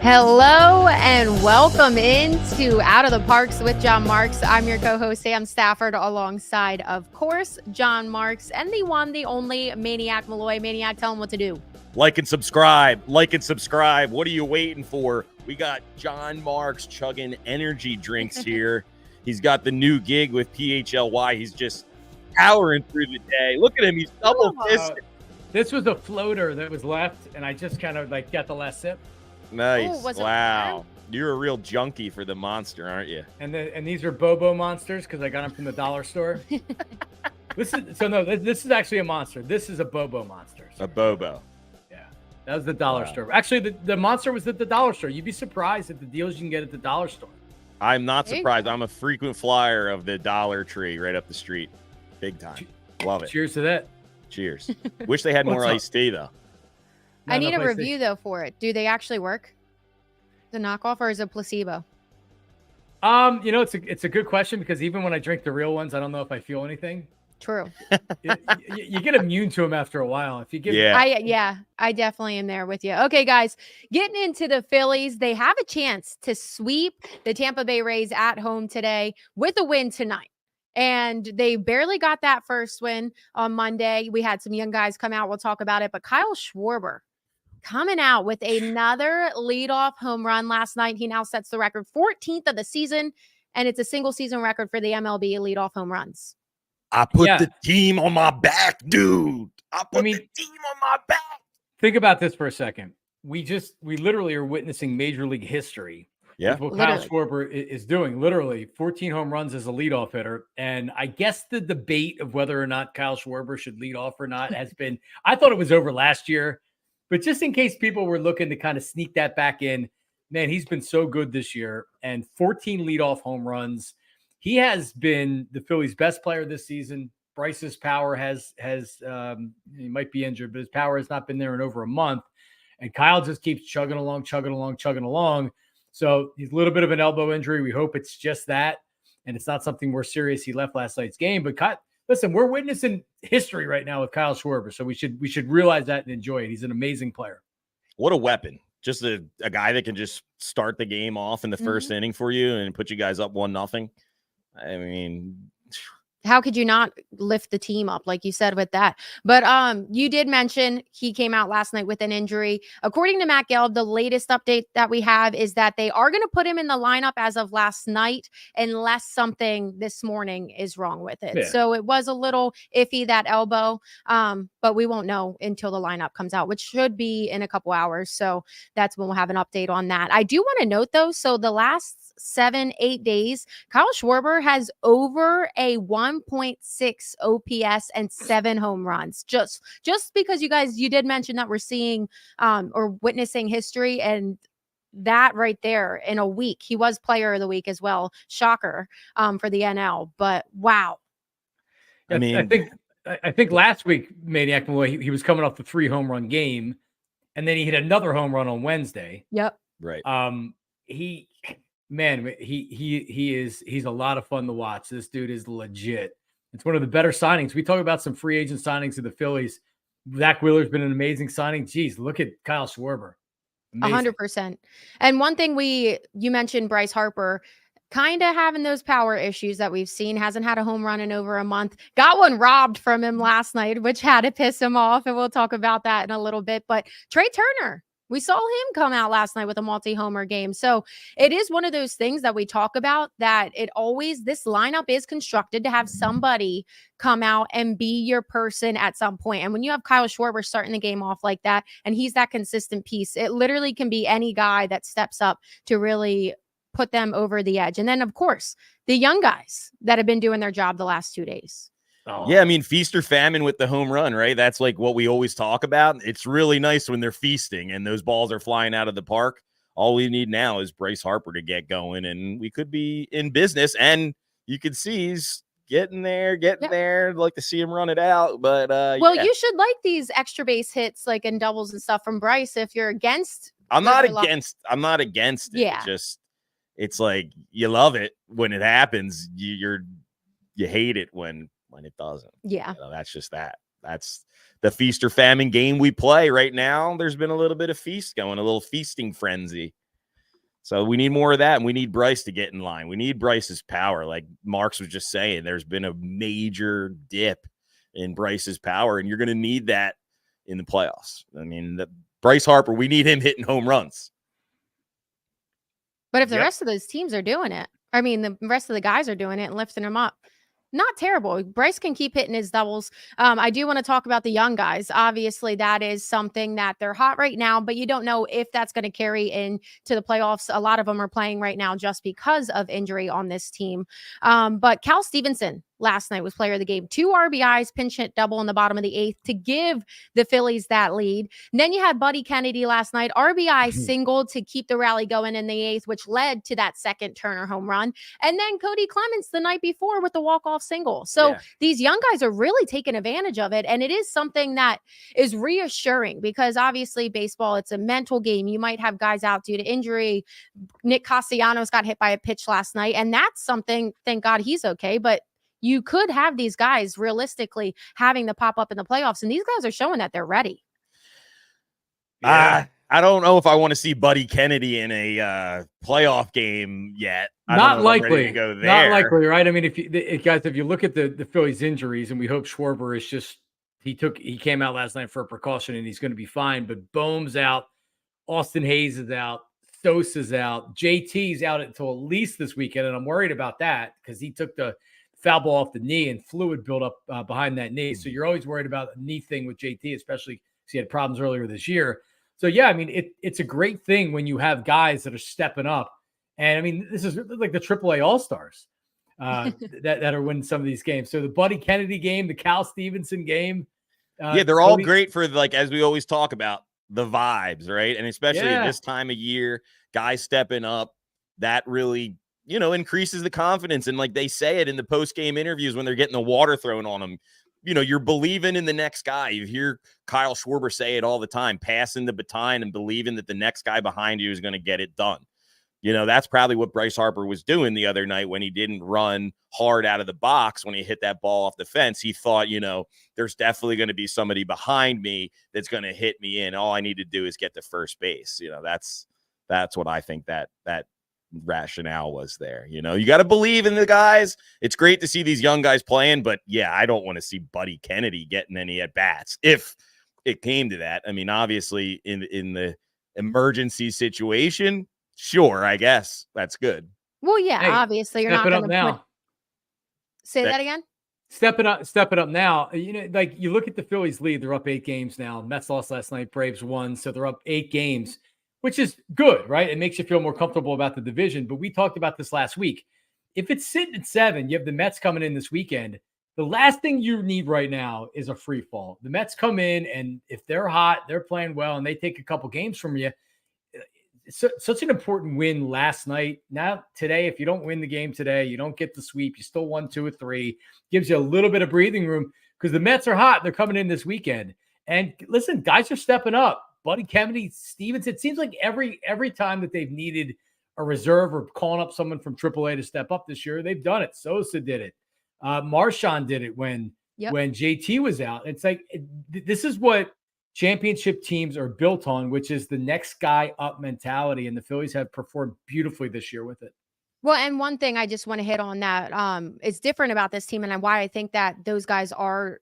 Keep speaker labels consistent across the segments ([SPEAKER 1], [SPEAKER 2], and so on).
[SPEAKER 1] Hello and welcome into Out of the Parx with John Marks. I'm your co-host, Sam Stafford, alongside, of course, John Marks and the one, the only Maniac Malloy. Maniac, tell him what to do.
[SPEAKER 2] Like and subscribe. Like and subscribe. What are you waiting for? We got John Marks chugging energy drinks here. He's got the new gig with PHLY. He's just powering through the day. Look at him. He's double fisted.
[SPEAKER 3] This was a floater that was left, and I just kind of got the last sip.
[SPEAKER 2] Nice. Wow. You're a real junkie for the monster, aren't you?
[SPEAKER 3] And these are Bobo monsters because I got them from the dollar store. This is actually a monster. This is a Bobo monster.
[SPEAKER 2] A Bobo.
[SPEAKER 3] Yeah. That was the dollar store. Actually, the monster was at the dollar store. You'd be surprised at the deals you can get at the dollar store.
[SPEAKER 2] I'm not surprised. I'm a frequent flyer of the Dollar Tree right up the street. Big time. Love it.
[SPEAKER 3] Cheers to that.
[SPEAKER 2] Cheers. Wish they had more iced tea, though.
[SPEAKER 1] I need a review, though, for it. Do they actually work? The knockoff, or is it placebo?
[SPEAKER 3] It's a good question because even when I drink the real ones, I don't know if I feel anything.
[SPEAKER 1] True.
[SPEAKER 3] You get immune to them after a while. If you give,
[SPEAKER 1] I definitely am there with you. Okay, guys, getting into the Phillies, they have a chance to sweep the Tampa Bay Rays at home today with a win tonight. And they barely got that first win on Monday. We had some young guys come out. We'll talk about it. But Kyle Schwarber coming out with another leadoff home run last night. He now sets the record, 14th of the season, and it's a single season record for the MLB leadoff home runs.
[SPEAKER 2] I put the team on my back, dude. I put the team on my back.
[SPEAKER 3] Think about this for a second. We literally are witnessing Major League history.
[SPEAKER 2] Yeah,
[SPEAKER 3] what Kyle Schwarber is doing. Literally 14 home runs as a leadoff hitter. And I guess the debate of whether or not Kyle Schwarber should lead off or not has been, I thought it was over last year. But just in case people were looking to kind of sneak that back in, man, he's been so good this year. And 14 leadoff home runs. He has been the Phillies' best player this season. Bryce's power has he might be injured, but his power has not been there in over a month. And Kyle just keeps chugging along. So he's a little bit of an elbow injury. We hope it's just that, and it's not something more serious. He left last night's game. But listen, we're witnessing history right now with Kyle Schwarber, so we should realize that and enjoy it. He's an amazing player.
[SPEAKER 2] What a weapon. Just a guy that can just start the game off in the first inning for you and put you guys up 1-0. I mean,
[SPEAKER 1] how could you not lift the team up, like you said, with that? But you did mention he came out last night with an injury. According to Matt Gelb, the latest update that we have is that they are going to put him in the lineup as of last night, unless something this morning is wrong with it. Yeah. So it was a little iffy, that elbow, but we won't know until the lineup comes out, which should be in a couple hours. So that's when we'll have an update on that. I do want to note, though, so the last 7-8 days, Kyle Schwarber has over a 1.6 OPS and 7 home runs. Just because you did mention that we're seeing or witnessing history, and that right there in a week, he was player of the week as well. Shocker for the NL, but wow.
[SPEAKER 3] I mean, I think last week, Maniac, he was coming off the 3 home run game, and then he hit another home run on Wednesday.
[SPEAKER 1] Yep.
[SPEAKER 3] Right. He's a lot of fun to watch. This dude is legit. It's one of the better signings. We talk about some free agent signings of the Phillies. Zach Wheeler's been an amazing signing. Geez, look at Kyle Schwarber.
[SPEAKER 1] 100%. And one thing you mentioned Bryce Harper kind of having those power issues that we've seen. Hasn't had a home run in over a month. Got one robbed from him last night, which had to piss him off. And we'll talk about that in a little bit. But Trey Turner, we saw him come out last night with a multi-homer game. So it is one of those things that we talk about, that this lineup is constructed to have somebody come out and be your person at some point. And when you have Kyle Schwarber starting the game off like that, and he's that consistent piece, it literally can be any guy that steps up to really put them over the edge. And then, of course, the young guys that have been doing their job the last 2 days.
[SPEAKER 2] Oh. Yeah, I mean, feast or famine with the home run, right? That's like what we always talk about. It's really nice when they're feasting and those balls are flying out of the park. All we need now is Bryce Harper to get going, and we could be in business. And you can see he's getting there. I'd like to see him run it out. But
[SPEAKER 1] you should like these extra base hits, like in doubles and stuff from Bryce. If you're against,
[SPEAKER 2] I'm not against it. Yeah, it's like you love it when it happens. You hate it when it doesn't.
[SPEAKER 1] Yeah.
[SPEAKER 2] That's just that. That's the feast or famine game we play right now. There's been a little bit of feast going, a little feasting frenzy. So we need more of that, and we need Bryce to get in line. We need Bryce's power. Like Marks was just saying, there's been a major dip in Bryce's power, and you're going to need that in the playoffs. I mean, Bryce Harper, we need him hitting home runs.
[SPEAKER 1] But if the rest of those teams are doing it, I mean, the rest of the guys are doing it and lifting them up, not terrible. Bryce can keep hitting his doubles. I do want to talk about the young guys. Obviously, that is something that they're hot right now, but you don't know if that's going to carry into the playoffs. A lot of them are playing right now just because of injury on this team. But Cal Stevenson last night was player of the game. 2 RBIs, pinch hit double in the bottom of the 8th to give the Phillies that lead. And then you had Buddy Kennedy last night, RBI single to keep the rally going in the 8th, which led to that second Turner home run. And then Cody Clements the night before with the walk-off single. So these young guys are really taking advantage of it. And it is something that is reassuring because obviously baseball, it's a mental game. You might have guys out due to injury. Nick Castellanos got hit by a pitch last night. And that's something, thank God he's okay. But you could have these guys realistically having to pop up in the playoffs. And these guys are showing that they're ready.
[SPEAKER 2] I don't know if I want to see Buddy Kennedy in a playoff game yet.
[SPEAKER 3] Not likely
[SPEAKER 2] to go there.
[SPEAKER 3] Not likely, right? I mean, if you look at the Phillies injuries, and we hope Schwarber is just he came out last night for a precaution and he's going to be fine. But Bohm's out, Austin Hayes is out, Sosa's out, JT's out until at least this weekend, and I'm worried about that because he took the foul ball off the knee and fluid built up behind that knee. So you're always worried about a knee thing with JT, especially because he had problems earlier this year. So, yeah, I mean, it's a great thing when you have guys that are stepping up. And, I mean, this is like the AAA All-Stars that are winning some of these games. So the Buddy Kennedy game, the Cal Stevenson game.
[SPEAKER 2] They're all great for, like, as we always talk about, the vibes, right? And especially at this time of year, guys stepping up, that really – increases the confidence. And like they say it in the post-game interviews when they're getting the water thrown on them, you're believing in the next guy. You hear Kyle Schwarber say it all the time, passing the baton and believing that the next guy behind you is going to get it done. That's probably what Bryce Harper was doing the other night when he didn't run hard out of the box when he hit that ball off the fence. He thought, there's definitely going to be somebody behind me that's going to hit me in. All I need to do is get to first base. That's what I think that rationale was there. You got to believe in the guys. It's great to see these young guys playing, but I don't want to see Buddy Kennedy getting any at bats if it came to that. I mean, obviously in the emergency situation, sure, I guess that's good.
[SPEAKER 1] Well, obviously you're not going to say that again.
[SPEAKER 3] Step it up now. Like you look at the Phillies lead, they're up 8 games now. Mets lost last night, Braves won, so they're up 8 games. Which is good, right? It makes you feel more comfortable about the division. But we talked about this last week. If it's sitting at 7, you have the Mets coming in this weekend. The last thing you need right now is a free fall. The Mets come in, and if they're hot, they're playing well, and they take a couple games from you. It's such an important win last night. Now, today, if you don't win the game today, you don't get the sweep. You still won 2 or 3. Gives you a little bit of breathing room because the Mets are hot. They're coming in this weekend. And listen, guys are stepping up. Buddy Kennedy, Stevens, it seems like every time that they've needed a reserve or calling up someone from AAA to step up this year, they've done it. Sosa did it. Marchand did it when JT was out. It's like this is what championship teams are built on, which is the next guy up mentality. And the Phillies have performed beautifully this year with it.
[SPEAKER 1] Well, and one thing I just want to hit on that is different about this team and why I think that those guys are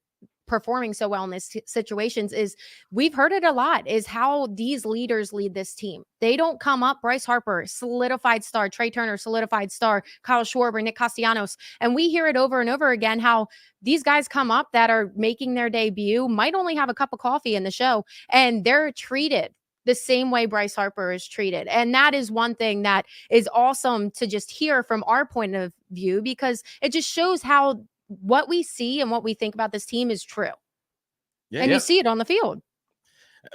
[SPEAKER 1] performing so well in these situations is we've heard it a lot is how these leaders lead this team. They don't come up. Bryce Harper, solidified star, Trey Turner, solidified star, Kyle Schwarber, Nick Castellanos. And we hear it over and over again, how these guys come up that are making their debut, might only have a cup of coffee in the show, and they're treated the same way Bryce Harper is treated. And that is one thing that is awesome to just hear from our point of view, because it just shows how what we see and what we think about this team is true. You see it on the field.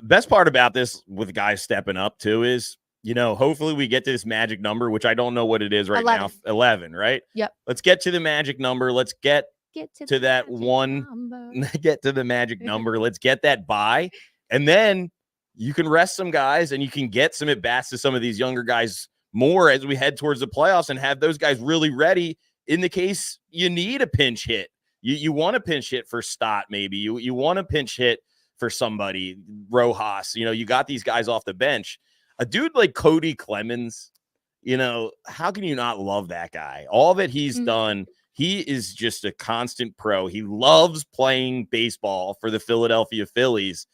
[SPEAKER 2] Best part about this with guys stepping up too is, hopefully we get to this magic number, which I don't know what it is right
[SPEAKER 1] 11.
[SPEAKER 2] now. 11, right?
[SPEAKER 1] Yep.
[SPEAKER 2] Let's get to the magic number. Let's get to that one, get to the magic number. Let's get that bye. And then you can rest some guys and you can get some at-bats to some of these younger guys more as we head towards the playoffs and have those guys really ready in the case you need a pinch hit. You want a pinch hit for Stott, maybe. You want a pinch hit for somebody, Rojas. You got these guys off the bench. A dude like Cody Clemens, how can you not love that guy? All that he's
[SPEAKER 1] Mhm.
[SPEAKER 2] done, he is just a constant pro. He loves playing baseball for the Philadelphia Phillies.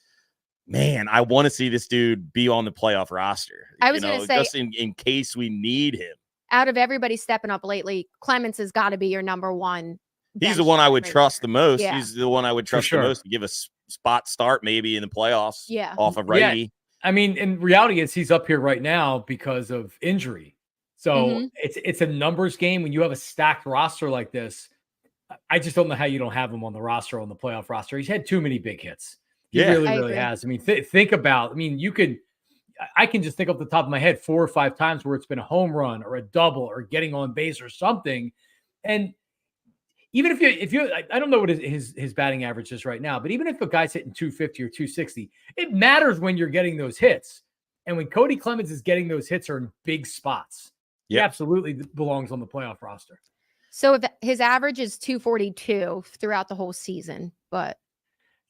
[SPEAKER 2] Man, I want to see this dude be on the playoff roster,
[SPEAKER 1] I was going to say,
[SPEAKER 2] just in case we need him.
[SPEAKER 1] out of everybody stepping up lately, Clemens has got to be your number one.
[SPEAKER 2] He's the one I would trust the most.
[SPEAKER 1] Yeah.
[SPEAKER 2] He's the one I would trust the most to give a spot start maybe in the playoffs off of righty.
[SPEAKER 3] Yeah. I mean, in reality, he's up here right now because of injury. So it's a numbers game. When you have a stacked roster like this, I just don't know how you don't have him on the roster, on the playoff roster. He's had too many big hits. He really has. I mean, think about, I can just think off the top of my head 4 or 5 times where it's been a home run or a double or getting on base or something. And even if you, I don't know what his batting average is right now, but even if a guy's hitting 250 or 260, it matters when you're getting those hits. And when Cody Clemens is getting those hits are in big spots, he absolutely belongs on the playoff roster.
[SPEAKER 1] So if his average is 242 throughout the whole season, but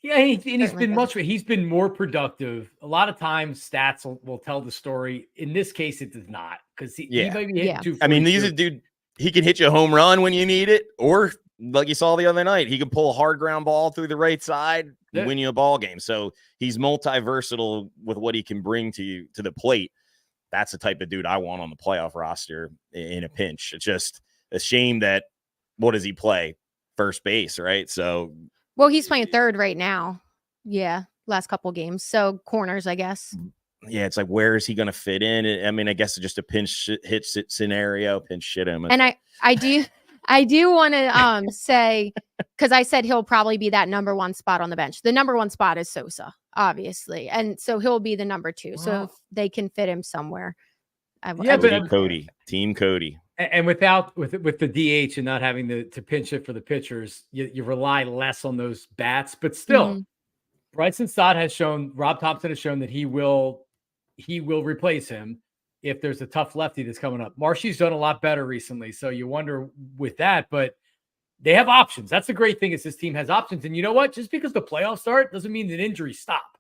[SPEAKER 3] yeah, he's been more productive. A lot of times stats will tell the story. In this case, it does not, because he might be hitting 242.
[SPEAKER 2] I mean, he can hit you a home run when you need it, or like you saw the other night, he can pull a hard ground ball through the right side and win you a ball game. So he's multi-versatile with what he can bring to you to the plate. That's the type of dude I want on the playoff roster in a pinch. It's just a shame that, what does he play? First base, right? So,
[SPEAKER 1] well, he's playing third right now. Yeah, last couple games. So corners, I guess.
[SPEAKER 2] Yeah, it's like, where is he going to fit in? I mean, I guess it's just a pinch hit scenario, pinch hit him.
[SPEAKER 1] And I do want to say, because I said he'll probably be that number one spot on the bench. The number one spot is Sosa, obviously, and so he'll be the number 2. So if they can fit him somewhere,
[SPEAKER 2] Team Cody.
[SPEAKER 3] And with the DH and not having to pinch it for the pitchers, you rely less on those bats. But still, Bryson Stott has shown, Rob Thompson has shown that he will replace him if there's a tough lefty that's coming up. Marshy's done a lot better recently, so you wonder with that, but they have options. That's the great thing, is this team has options. And you know what? Just because the playoffs start doesn't mean that injuries stop.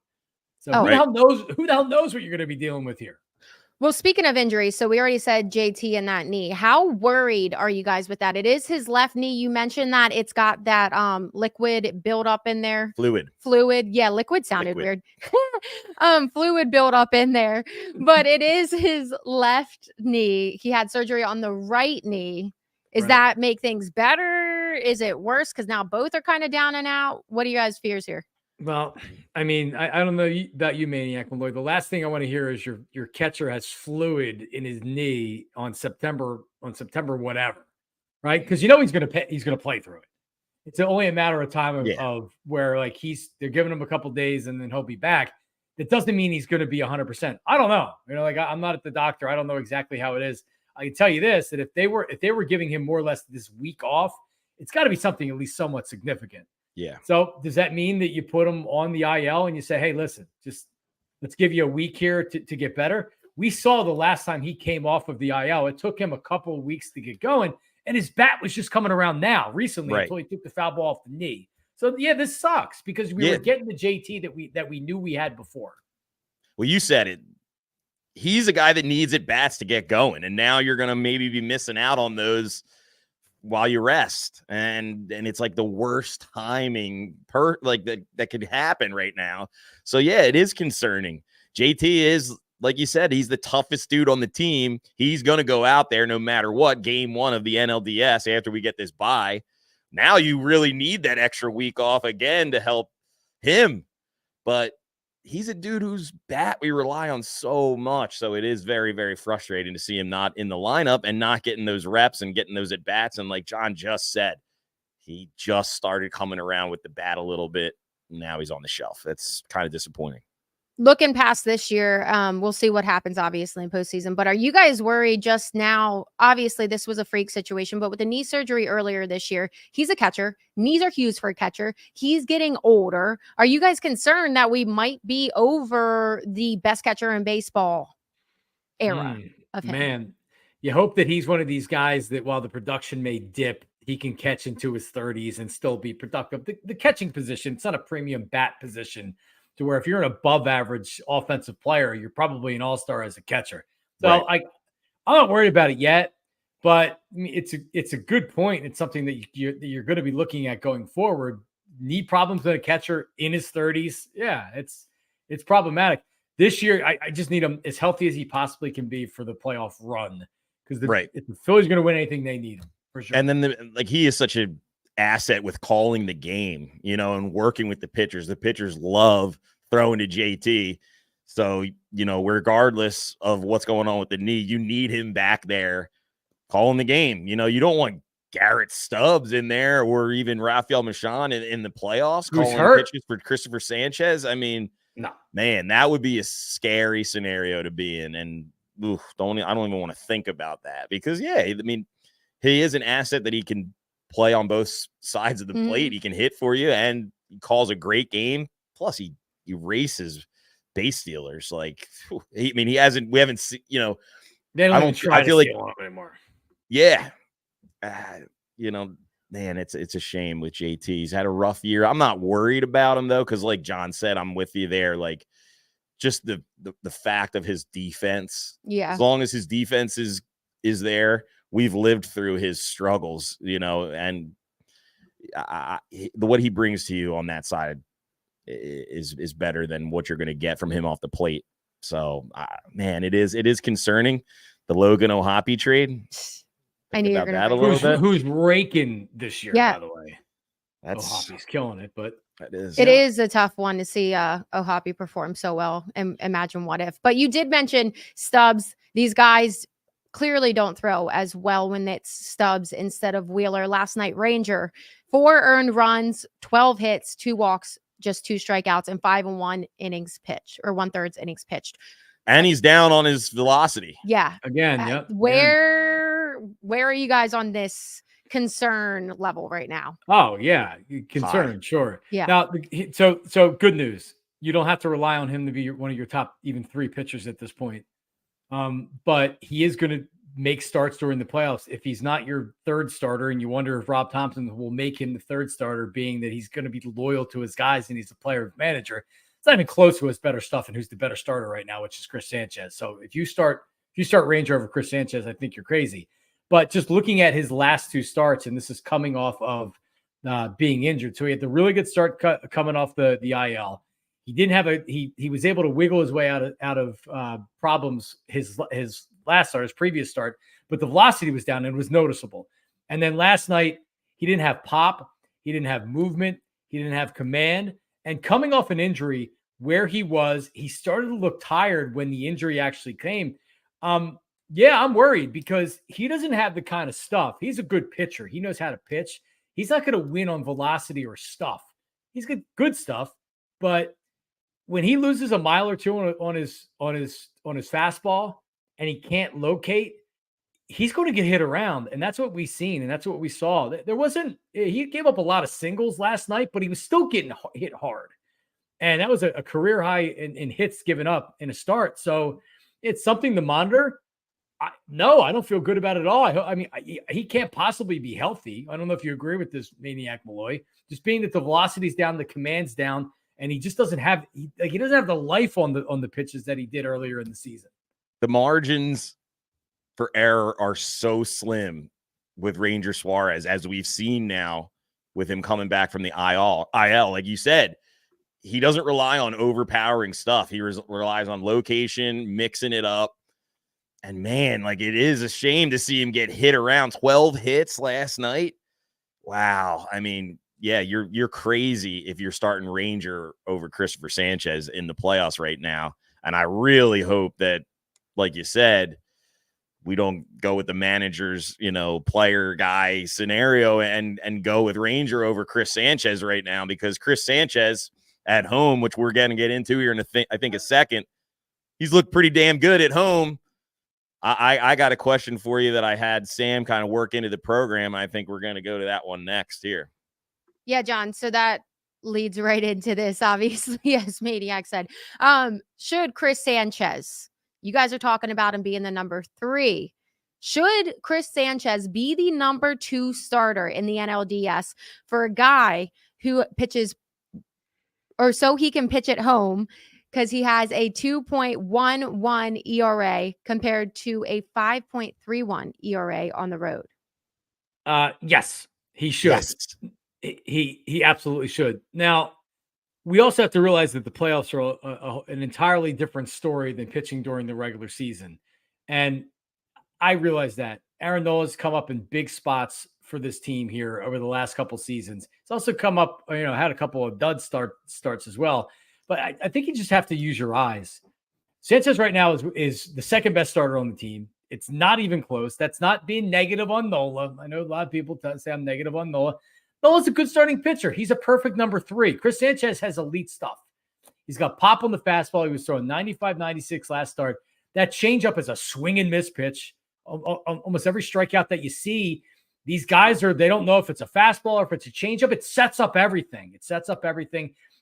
[SPEAKER 3] So who the hell knows what you're going to be dealing with here?
[SPEAKER 1] Well, speaking of injuries, so we already said JT and that knee. How worried are you guys with that? It is his left knee. You mentioned that it's got that liquid build up in there. Fluid. Yeah, liquid sounded weird. Fluid build up in there. But it is his left knee. He had surgery on the right knee. Does that make things better? Is it worse? Because now both are kind of down and out. What are you guys' fears here?
[SPEAKER 3] Well, I mean, I don't know about you, Maniac Malloy. The last thing I want to hear is your catcher has fluid in his knee on September whatever, right? Because he's going to play through it. It's only a matter of time of where they're giving him a couple days and then he'll be back. That doesn't mean he's going to be 100%. I don't know. I'm not at the doctor. I don't know exactly how it is. I can tell you this: that if they were giving him more or less this week off, it's got to be something at least somewhat significant.
[SPEAKER 2] Yeah.
[SPEAKER 3] So does that mean that you put him on the IL and you say, hey, listen, just let's give you a week here to get better? We saw the last time he came off of the IL, it took him a couple of weeks to get going, and his bat was just coming around now recently until he took the foul ball off the knee. So yeah, this sucks because we were getting the JT that we knew we had before.
[SPEAKER 2] Well, you said it. He's a guy that needs at bats to get going, and now you're going to maybe be missing out on those while you rest, and it's like the worst timing that could happen right now. So yeah, it is concerning. JT is, like you said, he's the toughest dude on the team. He's going to go out there no matter what. Game 1 of the NLDS after we get this bye. Now you really need that extra week off again to help him, but he's a dude whose bat we rely on so much. So it is very, very frustrating to see him not in the lineup and not getting those reps and getting those at bats. And like John just said, he just started coming around with the bat a little bit. Now he's on the shelf. That's kind of disappointing.
[SPEAKER 1] Looking past this year, we'll see what happens, obviously, in postseason. But are you guys worried just now? Obviously, this was a freak situation, but with the knee surgery earlier this year, he's a catcher. Knees are huge for a catcher. He's getting older. Are you guys concerned that we might be over the best catcher in baseball era of him?
[SPEAKER 3] Man, you hope that he's one of these guys that while the production may dip, he can catch into his 30s and still be productive. The catching position, it's not a premium bat position, to where if you're an above average offensive player, you're probably an all-star as a catcher. So I'm not worried about it yet, but I mean, it's a good point. It's something that you're going to be looking at going forward. Knee problems with a catcher in his 30s. Yeah, it's problematic. This year, I just need him as healthy as he possibly can be for the playoff run, because if the Phillies are going to win anything, they need him for sure.
[SPEAKER 2] And then he is such an asset with calling the game, and working with the pitchers. The pitchers love throwing to JT. So, regardless of what's going on with the knee, you need him back there calling the game. You don't want Garrett Stubbs in there or even Rafael Machon in the playoffs calling pitches for Christopher Sanchez. I mean,
[SPEAKER 3] no,
[SPEAKER 2] man, that would be a scary scenario to be in. And I don't even want to think about that because, he is an asset that he can play on both sides of the plate. He can hit for you and he calls a great game. Plus, he races base stealers. Like, we haven't seen,
[SPEAKER 3] they don't try to steal him anymore.
[SPEAKER 2] Yeah. Man, it's a shame with JT. He's had a rough year. I'm not worried about him though, because like John said, I'm with you there. Like, just the fact of his defense.
[SPEAKER 1] Yeah.
[SPEAKER 2] As long as his defense is there, we've lived through his struggles, and what he brings to you on that side is better than what you're going to get from him off the plate. So, man, it is concerning. The Logan O'Hoppe trade.
[SPEAKER 1] I knew you were
[SPEAKER 2] that a little bit.
[SPEAKER 3] Who's raking this year,
[SPEAKER 1] Yeah.
[SPEAKER 3] by the way.
[SPEAKER 2] That's
[SPEAKER 3] O'Hoppe's killing it, but
[SPEAKER 1] it is a tough one to see O'Hoppe perform so well, and imagine what if. But you did mention Stubbs. These guys clearly don't throw as well when it's Stubbs instead of Wheeler. Last night, Ranger, 4 earned runs, 12 hits, 2 walks, just 2 strikeouts, and 5 1 innings pitched, or 1/3 innings pitched.
[SPEAKER 2] And he's down on his velocity.
[SPEAKER 1] Yeah.
[SPEAKER 3] Again, yep.
[SPEAKER 1] Where are you guys on this concern level right now?
[SPEAKER 3] Oh yeah, concern, sure.
[SPEAKER 1] Yeah.
[SPEAKER 3] Now, so good news. You don't have to rely on him to be one of your top even 3 pitchers at this point. But he is going to make starts during the playoffs. If he's not your 3rd starter, and you wonder if Rob Thompson will make him the 3rd starter, being that he's going to be loyal to his guys and he's a player manager, it's not even close to his better stuff and who's the better starter right now, which is Chris Sanchez. So if you start Ranger over Chris Sanchez, I think you're crazy. But just looking at his last 2 starts, and this is coming off of being injured. So he had the really good start coming off the IL. He didn't have he was able to wiggle his way out of problems his last start, his previous start, but the velocity was down and was noticeable. And then last night, he didn't have pop, he didn't have movement, he didn't have command. And coming off an injury where he started to look tired when the injury actually came. Yeah, I'm worried because he doesn't have the kind of stuff. He's a good pitcher. He knows how to pitch. He's not going to win on velocity or stuff. He's good stuff, but when he loses a mile or 2 on his fastball and he can't locate, he's going to get hit around. And that's what we've seen. And that's what we saw. He gave up a lot of singles last night, but he was still getting hit hard. And that was a career high in hits given up in a start. So it's something to monitor. I don't feel good about it at all. He can't possibly be healthy. I don't know if you agree with this, Maniac Malloy, just being that the velocity's down, the command's down, and he just doesn't have he doesn't have the life on the pitches that he did earlier in the season.
[SPEAKER 2] The margins for error are so slim with Ranger Suarez, as we've seen now with him coming back from the IL. Like you said, he doesn't rely on overpowering stuff. He relies on location, mixing it up. And man, like, it is a shame to see him get hit around. 12 hits last night. Wow. I mean, yeah, you're crazy if you're starting Ranger over Christopher Sanchez in the playoffs right now. And I really hope that, like you said, we don't go with the manager's, player guy scenario and go with Ranger over Chris Sanchez right now, because Chris Sanchez at home, which we're going to get into here in I think a second, he's looked pretty damn good at home. I got a question for you that I had Sam kind of work into the program. I think we're going to go to that one next here.
[SPEAKER 1] Yeah, John. So that leads right into this, obviously, as Maniac said. Should Chris Sanchez, you guys are talking about him being the number 3. Should Chris Sanchez be the number 2 starter in the NLDS for a guy who pitches, or so he can pitch at home, because he has a 2.11 ERA compared to a 5.31 ERA on the road.
[SPEAKER 3] Yes, he should.
[SPEAKER 2] Yes.
[SPEAKER 3] He absolutely should. Now, we also have to realize that the playoffs are an entirely different story than pitching during the regular season. And I realize that Aaron Nola's come up in big spots for this team here over the last couple seasons. It's also come up, had a couple of dud starts as well. But I think you just have to use your eyes. Sanchez right now is the second best starter on the team. It's not even close. That's not being negative on Nola. I know a lot of people say I'm negative on Nola. Nola's a good starting pitcher. He's a perfect number 3. Chris Sanchez has elite stuff. He's got pop on the fastball. He was throwing 95, 96 last start. That changeup is a swing and miss pitch. Almost every strikeout that you see, these guys they don't know if it's a fastball or if it's a changeup. It sets up everything.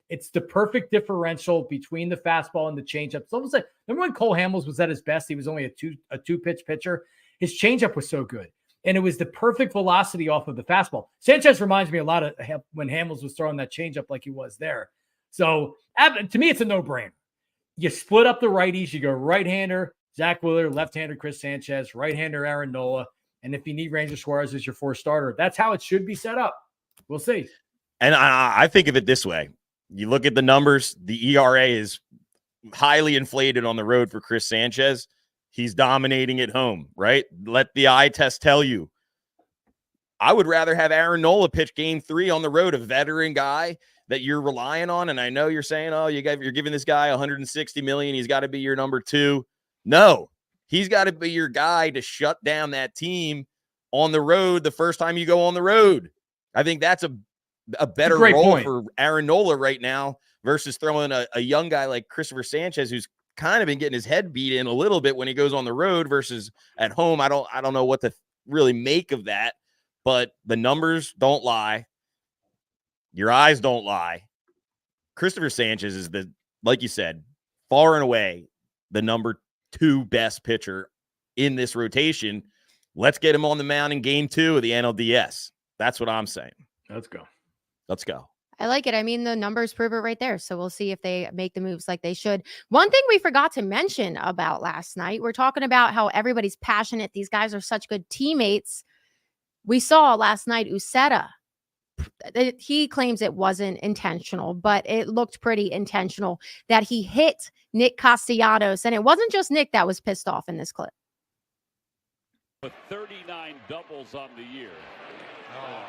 [SPEAKER 3] It's the perfect differential between the fastball and the changeup. It's almost like, remember when Cole Hamels was at his best? He was only a two-pitch pitcher. His changeup was so good. And it was the perfect velocity off of the fastball. Sanchez reminds me a lot of when Hamels was throwing that changeup like he was there. So to me, it's a no-brainer. You split up the righties. You go right-hander, Zach Wheeler, left-hander Chris Sanchez, right-hander Aaron Nola. And if you need Ranger Suarez as your 4th starter, that's how it should be set up. We'll see.
[SPEAKER 2] And I think of it this way. You look at the numbers, the ERA is highly inflated on the road for Chris Sanchez. He's dominating at home, right? Let the eye test tell you. I would rather have Aaron Nola pitch game 3 on the road, a veteran guy that you're relying on. And I know you're saying, oh, you're giving this guy $160 million. He's got to be your number 2. No, he's got to be your guy to shut down that team on the road the first time you go on the road. I think that's a better role for Aaron Nola right now versus throwing a young guy like Christopher Sanchez, who's kind of been getting his head beat in a little bit when he goes on the road versus at home. I don't know what to really make of that, but the numbers don't lie. Your eyes don't lie. Christopher Sanchez is like you said, far and away the number 2 best pitcher in this rotation. Let's get him on the mound in game 2 of the NLDS. That's what I'm saying.
[SPEAKER 3] Let's go.
[SPEAKER 1] I like it. I mean, the numbers prove it right there. So we'll see if they make the moves like they should. One thing we forgot to mention about last night, we're talking about how everybody's passionate. These guys are such good teammates. We saw last night Uceta. He claims it wasn't intentional, but it looked pretty intentional that he hit Nick Castellanos. And it wasn't just Nick that was pissed off in this clip.
[SPEAKER 4] With 39 doubles on the year.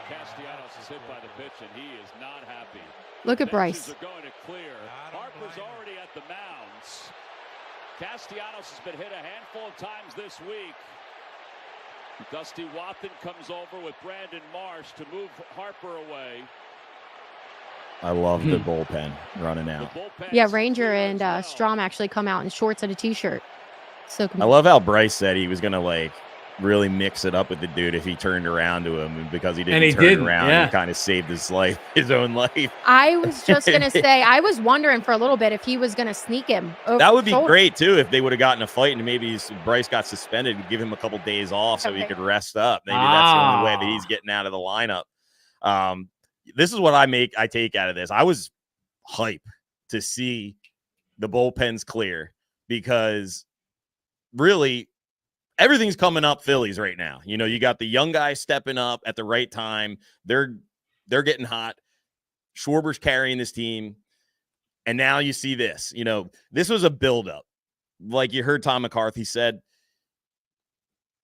[SPEAKER 4] Castellanos is hit by the pitch, and he is not happy.
[SPEAKER 1] Look at Bryce.
[SPEAKER 4] Are going to clear. Harper's already at the mounds. Castellanos has been hit a handful of times this week. Dusty Watson comes over with Brandon Marsh to move Harper away.
[SPEAKER 2] I love the bullpen running out.
[SPEAKER 1] Yeah, Ranger and Strom actually come out in shorts and a t-shirt. So
[SPEAKER 2] I love how Bryce said he was going to really mix it up with the dude if he turned around to him, and because he didn't turn around, he kind of saved his own life.
[SPEAKER 1] I was just going to say, I was wondering for a little bit if he was going to sneak him.
[SPEAKER 2] That would be great too, if they would have gotten a fight and maybe Bryce got suspended and give him a couple days off so he could rest up. Maybe that's the only way that he's getting out of the lineup. This is what I take out of this. I was hype to see the bullpens clear because really everything's coming up Phillies right now. You got the young guys stepping up at the right time. They're getting hot. Schwarber's carrying this team. And now you see this. This was a buildup. Like you heard Tom McCarthy said,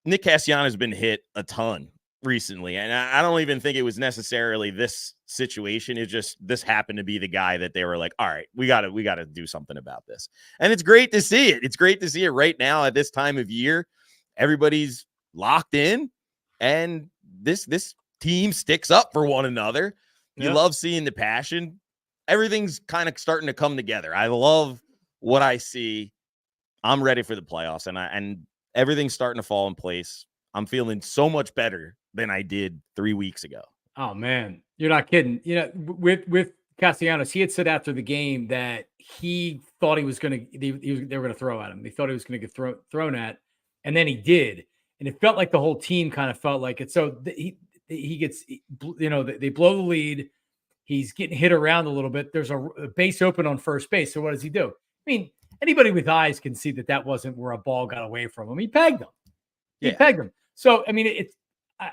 [SPEAKER 2] Nick Castellanos has been hit a ton recently. And I don't even think it was necessarily this situation. It's just this happened to be the guy that they were like, all right, we gotta do something about this. And it's great to see it. It's great to see it right now at this time of year. Everybody's locked in, and this team sticks up for one another. You love seeing the passion. Everything's kind of starting to come together. I love what I see. I'm ready for the playoffs, and everything's starting to fall in place. I'm feeling so much better than I did 3 weeks ago.
[SPEAKER 3] Oh man, you're not kidding. With Castellanos, he had said after the game that he thought they were going to throw at him. They thought he was going to get thrown at. And then he did. And it felt like the whole team kind of felt like it. So he gets, they blow the lead. He's getting hit around a little bit. There's a base open on first base. So what does he do? mean, anybody with eyes can see that wasn't where a ball got away from him. He pegged him. He pegged him. So, I mean,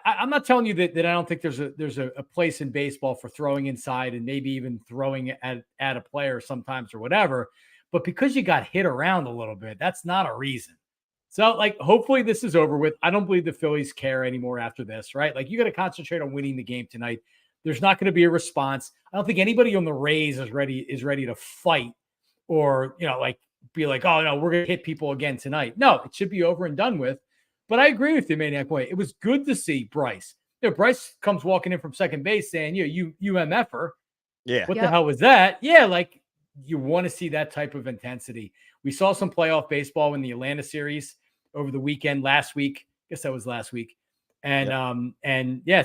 [SPEAKER 3] I'm not telling you that I don't think there's a place in baseball for throwing inside and maybe even throwing at a player sometimes or whatever. But because you got hit around a little bit, that's not a reason. So, like, hopefully this is over with. I don't believe the Phillies care anymore after this, right? Like, you got to concentrate on winning the game tonight. There's not going to be a response. I don't think anybody on the Rays is ready to fight or, like, be like, oh, no, we're going to hit people again tonight. No, it should be over and done with. But I agree with you, Maniac Boy. It was good to see Bryce. Bryce comes walking in from second base saying, you MFer.
[SPEAKER 2] Yeah.
[SPEAKER 3] What the hell was that? Yeah, like, you want to see that type of intensity. We saw some playoff baseball in the Atlanta series over the weekend last week. I guess that was last week. And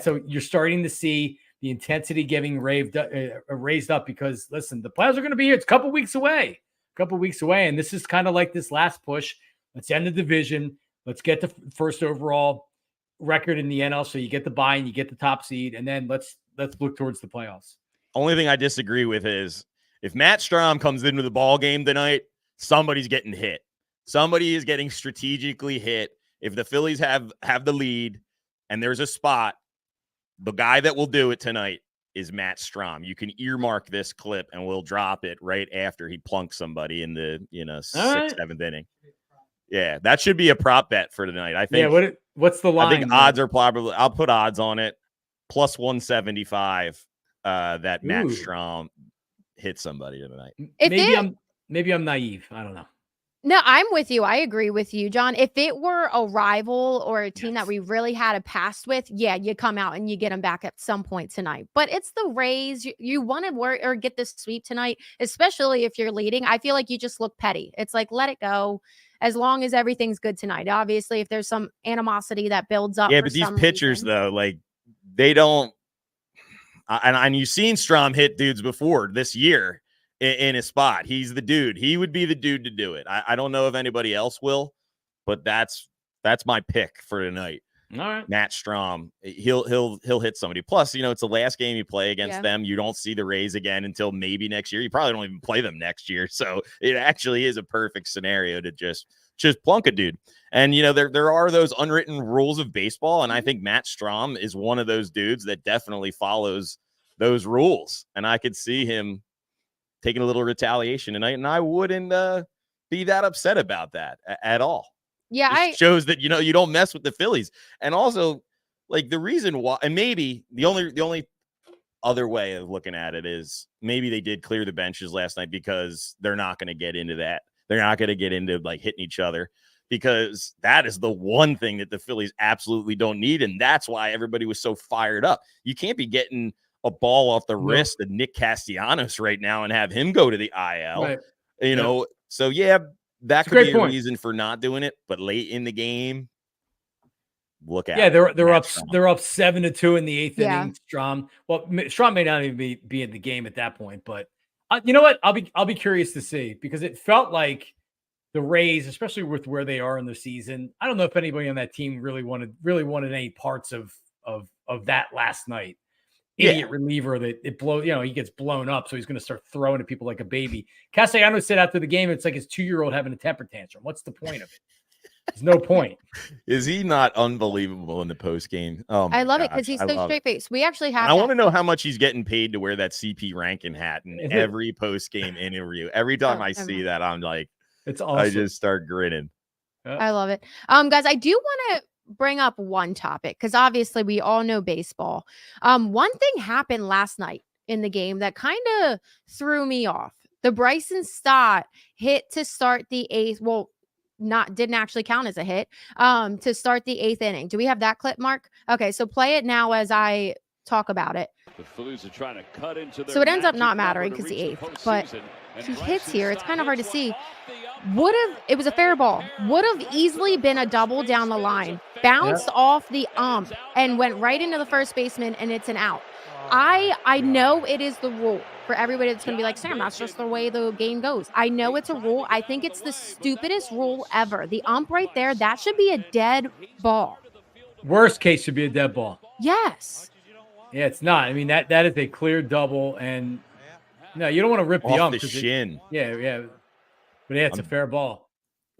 [SPEAKER 3] so you're starting to see the intensity getting raised up because, listen, the playoffs are going to be here. It's a couple weeks away. And this is kind of like this last push. Let's end the division. Let's get the first overall record in the NL so you get the bye and you get the top seed. And then let's look towards the playoffs.
[SPEAKER 2] Only thing I disagree with is if Matt Strahm comes into the ball game tonight, somebody's getting hit. Somebody is getting strategically hit. If the Phillies have the lead and there's a spot, the guy that will do it tonight is Matt Strahm. You can earmark this clip and we'll drop it right after he plunks somebody in the 6th, 7th inning. Yeah, that should be a prop bet for tonight. I think.
[SPEAKER 3] Yeah, what's the line?
[SPEAKER 2] I think odds are probably. I'll put odds on it. Plus 175. That Matt Strahm hit somebody tonight.
[SPEAKER 3] Maybe I'm naive. I don't know.
[SPEAKER 1] No, I'm with you. I agree with you, John. If it were a rival or a team that we really had a past with, yeah, you come out and you get them back at some point tonight. But it's the Rays. You want to work or get this sweep tonight, especially if you're leading. I feel like you just look petty. It's like, let it go as long as everything's good tonight. Obviously, if there's some animosity that builds up.
[SPEAKER 2] Yeah, but these pitchers, though, like, they don't. And you've seen Strahm hit dudes before this year. In a spot, he's the dude. He would be the dude to do it. I don't know if anybody else will, but that's my pick for tonight.
[SPEAKER 3] All right,
[SPEAKER 2] Matt Strahm. He'll hit somebody. Plus, it's the last game you play against them. You don't see the Rays again until maybe next year. You probably don't even play them next year. So it actually is a perfect scenario to just plunk a dude. And there are those unwritten rules of baseball, and I think Matt Strahm is one of those dudes that definitely follows those rules. And I could see him taking a little retaliation tonight, and I wouldn't be that upset about that at all.
[SPEAKER 1] Yeah,
[SPEAKER 2] it shows that you don't mess with the Phillies, and also like the reason why, and maybe the only other way of looking at it is maybe they did clear the benches last night because they're not going to get into that. They're not going to get into like hitting each other because that is the one thing that the Phillies absolutely don't need, and that's why everybody was so fired up. You can't be getting a ball off the wrist of Nick Castellanos right now and have him go to the IL, right. So yeah, that could be a reason for not doing it, but late in the game, look at
[SPEAKER 3] they're up 7-2 in the 8th inning. Strahm may not even be in the game at that point, but you know what? I'll be curious to see because it felt like the Rays, especially with where they are in the season, I don't know if anybody on that team really wanted any parts of that last night. Idiot reliever that he gets blown up, so he's going to start throwing at people like a baby. Castellanos said after the game, it's like his 2-year-old having a temper tantrum. What's the point of it? There's no point.
[SPEAKER 2] Is he not unbelievable in the post game? Oh,
[SPEAKER 1] I love it because he's so straight faced. We actually have.
[SPEAKER 2] I want to know how much he's getting paid to wear that CP Rankin hat in every post game interview. Every time I see that, I'm like,
[SPEAKER 3] it's awesome.
[SPEAKER 2] I just start grinning.
[SPEAKER 1] I love it. Guys, I do want to bring up one topic because obviously we all know baseball. One thing happened last night in the game that kind of threw me off. The Bryson Stott hit to start the 8th. Well, didn't actually count as a hit. To start the 8th inning. Do we have that clip, Mark? Okay, so play it now as I talk about it.
[SPEAKER 4] The Phillies are trying to cut into their
[SPEAKER 1] so it ends up not mattering because the 8th, but he hits here. It's kind of hard to see. It was a fair ball. Would have easily been a double down the line. Bounced off the ump and went right into the first baseman, and it's an out. I know it is the rule for everybody that's going to be like, Sam, that's just the way the game goes. I know it's a rule. I think it's the stupidest rule ever. The ump right there, that should be a dead ball.
[SPEAKER 3] Worst case should be a dead ball.
[SPEAKER 1] Yes.
[SPEAKER 3] Yeah, it's not. I mean, that is a clear double, and no, you don't want to rip the ump.
[SPEAKER 2] The shin.
[SPEAKER 3] Yeah. But yeah, it's a fair ball.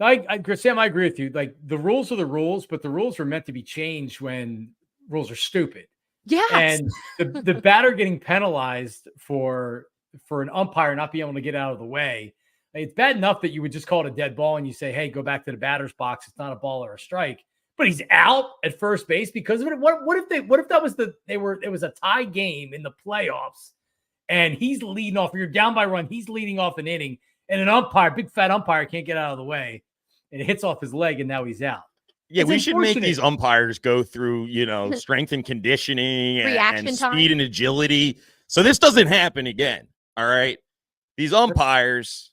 [SPEAKER 3] Sam, I agree with you. Like, the rules are the rules, but the rules are meant to be changed when rules are stupid.
[SPEAKER 1] Yes.
[SPEAKER 3] And the batter getting penalized for an umpire not being able to get out of the way. It's bad enough that you would just call it a dead ball and you say, hey, go back to the batter's box. It's not a ball or a strike. But he's out at first base because of it. What if that was it was a tie game in the playoffs and he's leading off, you're down by run, he's leading off an inning, and an umpire, big fat umpire, can't get out of the way, and it hits off his leg, and now he's out.
[SPEAKER 2] Yeah, we should make these umpires go through, strength and conditioning and speed and agility. So this doesn't happen again. All right. These umpires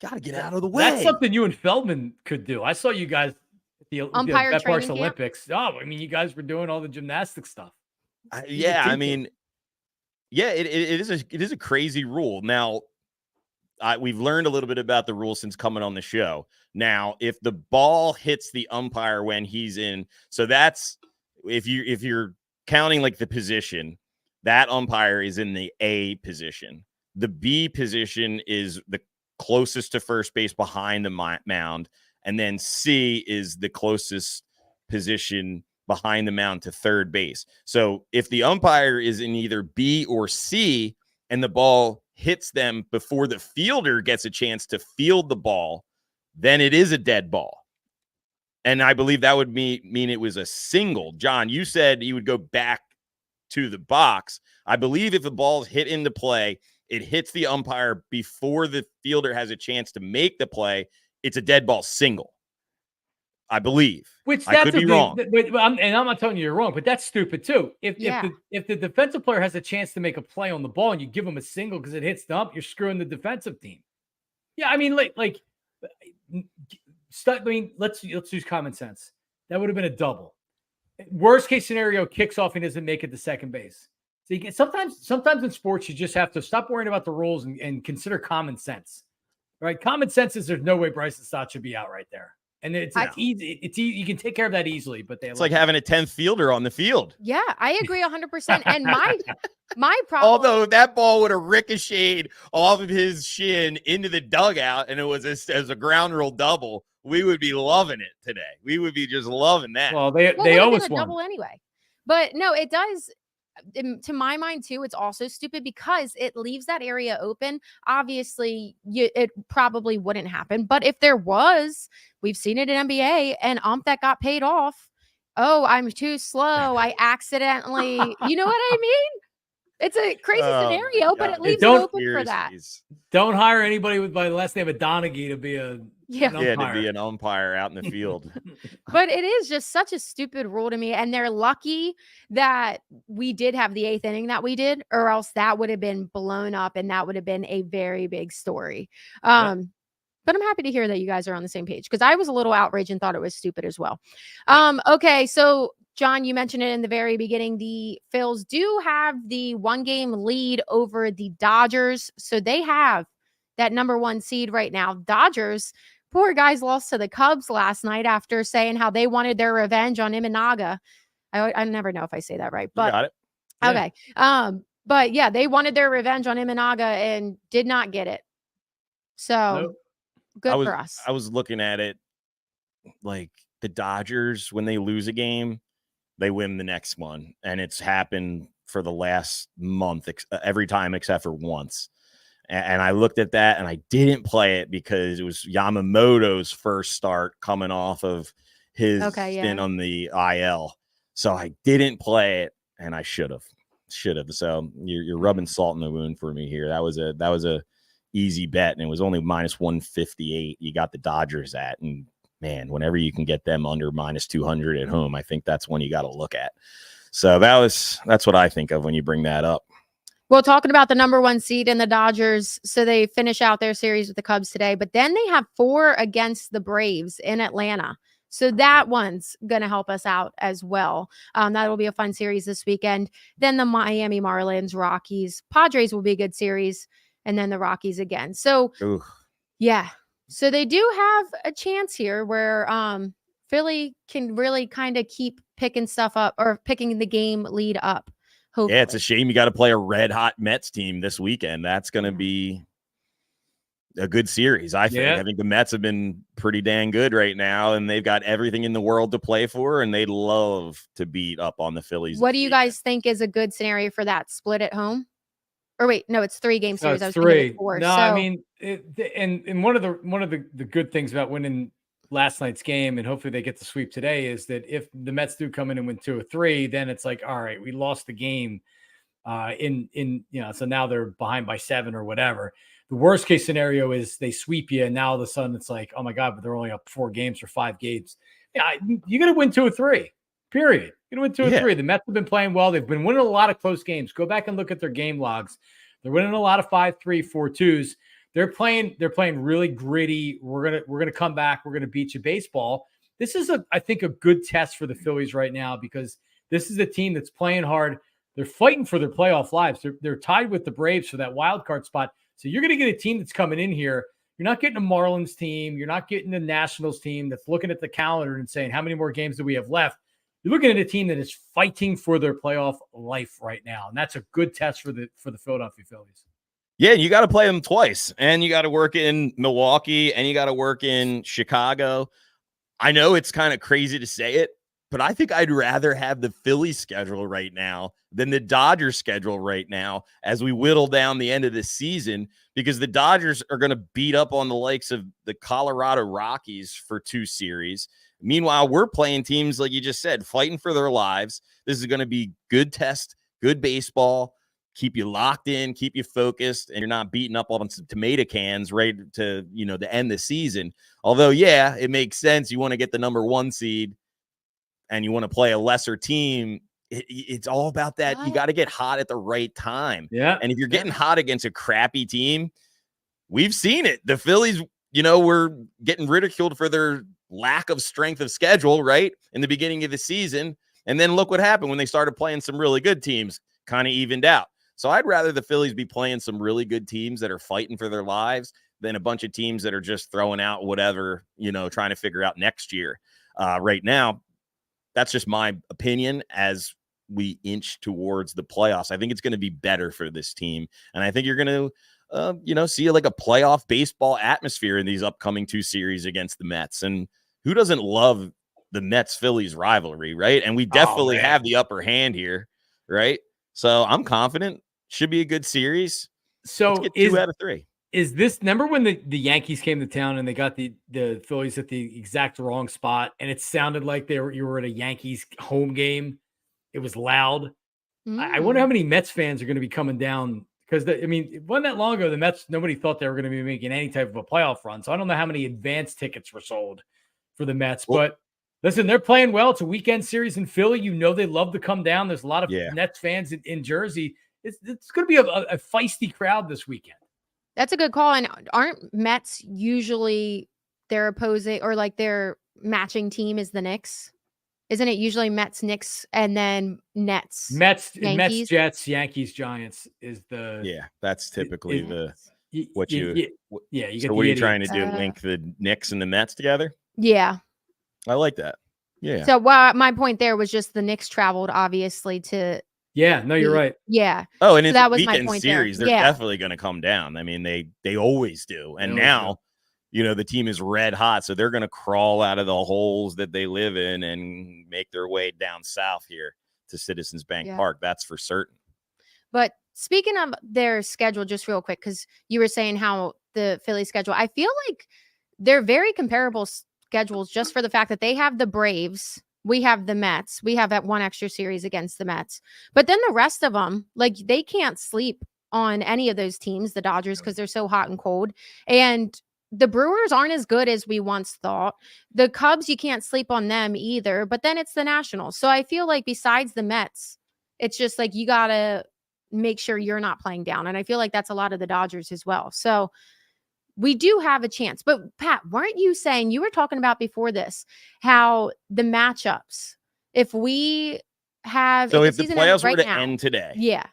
[SPEAKER 2] got to get out of the way.
[SPEAKER 3] That's something you and Feldman could do. I saw you guys at the Parx Olympics. Oh, I mean, you guys were doing all the gymnastics stuff.
[SPEAKER 2] It is a crazy rule. Now, we've learned a little bit about the rules since coming on the show. Now, if the ball hits the umpire when he's in, so that's if you're counting like the position, that umpire is in the A position. The B position is the closest to first base behind the mound, and then C is the closest position behind the mound to third base. So if the umpire is in either B or C and the ball hits them before the fielder gets a chance to field the ball, then it is a dead ball. And I believe that would mean it was a single. John, you said you would go back to the box. I believe if the ball's hit into play, it hits the umpire before the fielder has a chance to make the play, it's a dead ball single. I believe.
[SPEAKER 3] Which
[SPEAKER 2] I could be wrong.
[SPEAKER 3] And I'm not telling you you're wrong, but that's stupid too. If the defensive player has a chance to make a play on the ball and you give him a single because it hits the ump, you're screwing the defensive team. Yeah, I mean, let's use common sense. That would have been a double. Worst case scenario, kicks off and doesn't make it to second base. So sometimes in sports you just have to stop worrying about the rules and consider common sense. Right? Common sense is there's no way Bryson Stott should be out right there. And it's easy. It's easy. You can take care of that easily, but it's
[SPEAKER 2] like having a 10th fielder on the field.
[SPEAKER 1] Yeah, I agree 100%. And my problem,
[SPEAKER 2] although that ball would have ricocheted off of his shin into the dugout, and it was as a ground rule double, we would be loving it today. We would be just loving that.
[SPEAKER 3] Well, they always won
[SPEAKER 1] double anyway. But no, it does. To my mind too, it's also stupid because it leaves that area open. Obviously, it probably wouldn't happen, but if there was, we've seen it in NBA, an ump that got paid off. Oh, I'm too slow. I accidentally, you know what I mean? It's a crazy scenario, but it leaves it open for that.
[SPEAKER 3] Don't hire anybody with by the last name of Donaghy to be an
[SPEAKER 2] umpire out in the field.
[SPEAKER 1] But it is just such a stupid rule to me. And they're lucky that we did have the 8th inning that we did, or else that would have been blown up and that would have been a very big story. But I'm happy to hear that you guys are on the same page because I was a little outraged and thought it was stupid as well. Okay, so John, you mentioned it in the very beginning. The Phils do have the 1-game lead over the Dodgers. So they have that number 1 seed right now. Dodgers, poor guys, lost to the Cubs last night after saying how they wanted their revenge on Imanaga. I never know if I say that right, but
[SPEAKER 2] got it.
[SPEAKER 1] Yeah. Okay. But yeah, they wanted their revenge on Imanaga and did not get it. So good for us.
[SPEAKER 2] I was looking at it like the Dodgers, when they lose a game, they win the next one. And it's happened for the last month, every time except for once. And I looked at that and I didn't play it because it was Yamamoto's first start coming off of his stint on the IL. So I didn't play it and I should have. So you're rubbing salt in the wound for me here. That was a easy bet, and it was only minus 158. You got the Dodgers at, and man, whenever you can get them under minus 200 at home, I think that's one you got to look at. So that's what I think of when you bring that up.
[SPEAKER 1] Well, talking about the number 1 seed in the Dodgers, so they finish out their series with the Cubs today, but then they have 4 against the Braves in Atlanta. So that one's going to help us out as well. That'll be a fun series this weekend. Then the Miami Marlins, Rockies, Padres will be a good series, and then the Rockies again. So, yeah. So they do have a chance here where Philly can really kind of keep picking stuff up or picking the game lead up. Hopefully.
[SPEAKER 2] Yeah, it's a shame you got to play a red hot Mets team this weekend. That's going to be a good series, I think.
[SPEAKER 3] Yeah.
[SPEAKER 2] I think the Mets have been pretty dang good right now, and they've got everything in the world to play for, and they'd love to beat up on the Phillies.
[SPEAKER 1] What do you guys think is a good scenario for that? Split at home? Or wait, no, it's 3-game
[SPEAKER 3] No,
[SPEAKER 1] series. I
[SPEAKER 3] it's
[SPEAKER 1] was thinking it's
[SPEAKER 3] 3.
[SPEAKER 1] 4.
[SPEAKER 3] No,
[SPEAKER 1] So
[SPEAKER 3] I mean, and one of the good things about winning last night's game, and hopefully they get the sweep today, is that if the Mets do come in and win 2 or 3, then it's like, all right, we lost the game. So now they're behind by 7 or whatever. The worst case scenario is they sweep you, and now all of a sudden it's like, oh my God, but they're only up 4 games or 5 games. Yeah, you're gonna win 2 or 3. Period. You're gonna win 2 or 3. The Mets have been playing well. They've been winning a lot of close games. Go back and look at their game logs. They're winning a lot of 5-3, 4-2s. They're playing really gritty. We're gonna come back. We're gonna beat you baseball. This is I think a good test for the Phillies right now, because this is a team that's playing hard. They're fighting for their playoff lives. They're tied with the Braves for that wild card spot. So you're going to get a team that's coming in here. You're not getting a Marlins team. You're not getting the Nationals team that's looking at the calendar and saying, how many more games do we have left? You're looking at a team that is fighting for their playoff life right now. And that's a good test for the Philadelphia Phillies.
[SPEAKER 2] Yeah, you got to play them twice, and you got to work in Milwaukee, and you got to work in Chicago. I know it's kind of crazy to say it, but I think I'd rather have the Phillies schedule right now than the Dodgers schedule right now as we whittle down the end of the season, because the Dodgers are going to beat up on the likes of the Colorado Rockies for 2 series. Meanwhile, we're playing teams, like you just said, fighting for their lives. This is going to be good test, good baseball, keep you locked in, keep you focused, and you're not beating up on some tomato cans right to, to end the season. Although, yeah, it makes sense. You want to get the number 1 seed, and you want to play a lesser team. It's all about that. You got to get hot at the right time.
[SPEAKER 3] Yeah.
[SPEAKER 2] And if you're getting hot against a crappy team, we've seen it. The Phillies, were getting ridiculed for their lack of strength of schedule, right, in the beginning of the season. And then look what happened when they started playing some really good teams, kind of evened out. So I'd rather the Phillies be playing some really good teams that are fighting for their lives than a bunch of teams that are just throwing out whatever, trying to figure out next year. Right now, that's just my opinion as we inch towards the playoffs. I think it's going to be better for this team. And I think you're going to, see like a playoff baseball atmosphere in these upcoming 2 series against the Mets. And who doesn't love the Mets-Phillies rivalry, right? And we definitely have the upper hand here, right? So I'm confident. Should be a good series.
[SPEAKER 3] So
[SPEAKER 2] let's get 2 out of 3.
[SPEAKER 3] Is this, remember when the Yankees came to town and they got the Phillies at the exact wrong spot, and it sounded like you were at a Yankees home game? It was loud. I wonder how many Mets fans are going to be coming down, because it wasn't that long ago. The Mets, nobody thought they were going to be making any type of a playoff run. So I don't know how many advance tickets were sold for the Mets, but listen, they're playing well. It's a weekend series in Philly. They love to come down. There's a lot of Nets fans in Jersey. It's going to be a feisty crowd this weekend.
[SPEAKER 1] That's a good call. And aren't Mets usually their opposing or like their matching team is the Knicks? Isn't it usually Mets, Knicks, and then Nets, Yankees?
[SPEAKER 3] Mets, Jets, Yankees, Giants is the.
[SPEAKER 2] Yeah, that's typically what
[SPEAKER 3] you
[SPEAKER 2] get. So what are you trying to do? Link the Knicks and the Mets together?
[SPEAKER 1] Yeah.
[SPEAKER 2] I like that. Yeah.
[SPEAKER 1] So my point there was just the Knicks traveled obviously to.
[SPEAKER 3] Yeah, no, you're right.
[SPEAKER 1] Yeah.
[SPEAKER 2] Oh, and it's
[SPEAKER 1] that
[SPEAKER 2] a
[SPEAKER 1] was
[SPEAKER 2] weekend
[SPEAKER 1] my point
[SPEAKER 2] series.
[SPEAKER 1] there.
[SPEAKER 2] They're definitely going to come down. I mean, they always do. And now, the team is red hot, so they're going to crawl out of the holes that they live in and make their way down south here to Citizens Bank Park. That's for certain.
[SPEAKER 1] But speaking of their schedule, just real quick, because you were saying how the Philly schedule, I feel like they're very comparable schedules just for the fact that they have the Braves. We have the Mets. We have that 1 extra series against the Mets. But then the rest of them, like they can't sleep on any of those teams, the Dodgers, because they're so hot and cold. And the Brewers aren't as good as we once thought. The Cubs, you can't sleep on them either. But then it's the Nationals. So I feel like besides the Mets, it's just like you got to make sure you're not playing down. And I feel like that's a lot of the Dodgers as well. So we do have a chance. But Pat, weren't you saying, you were talking about before this, how the matchups, if we have.
[SPEAKER 2] So if the playoffs were to end today.
[SPEAKER 1] Yeah.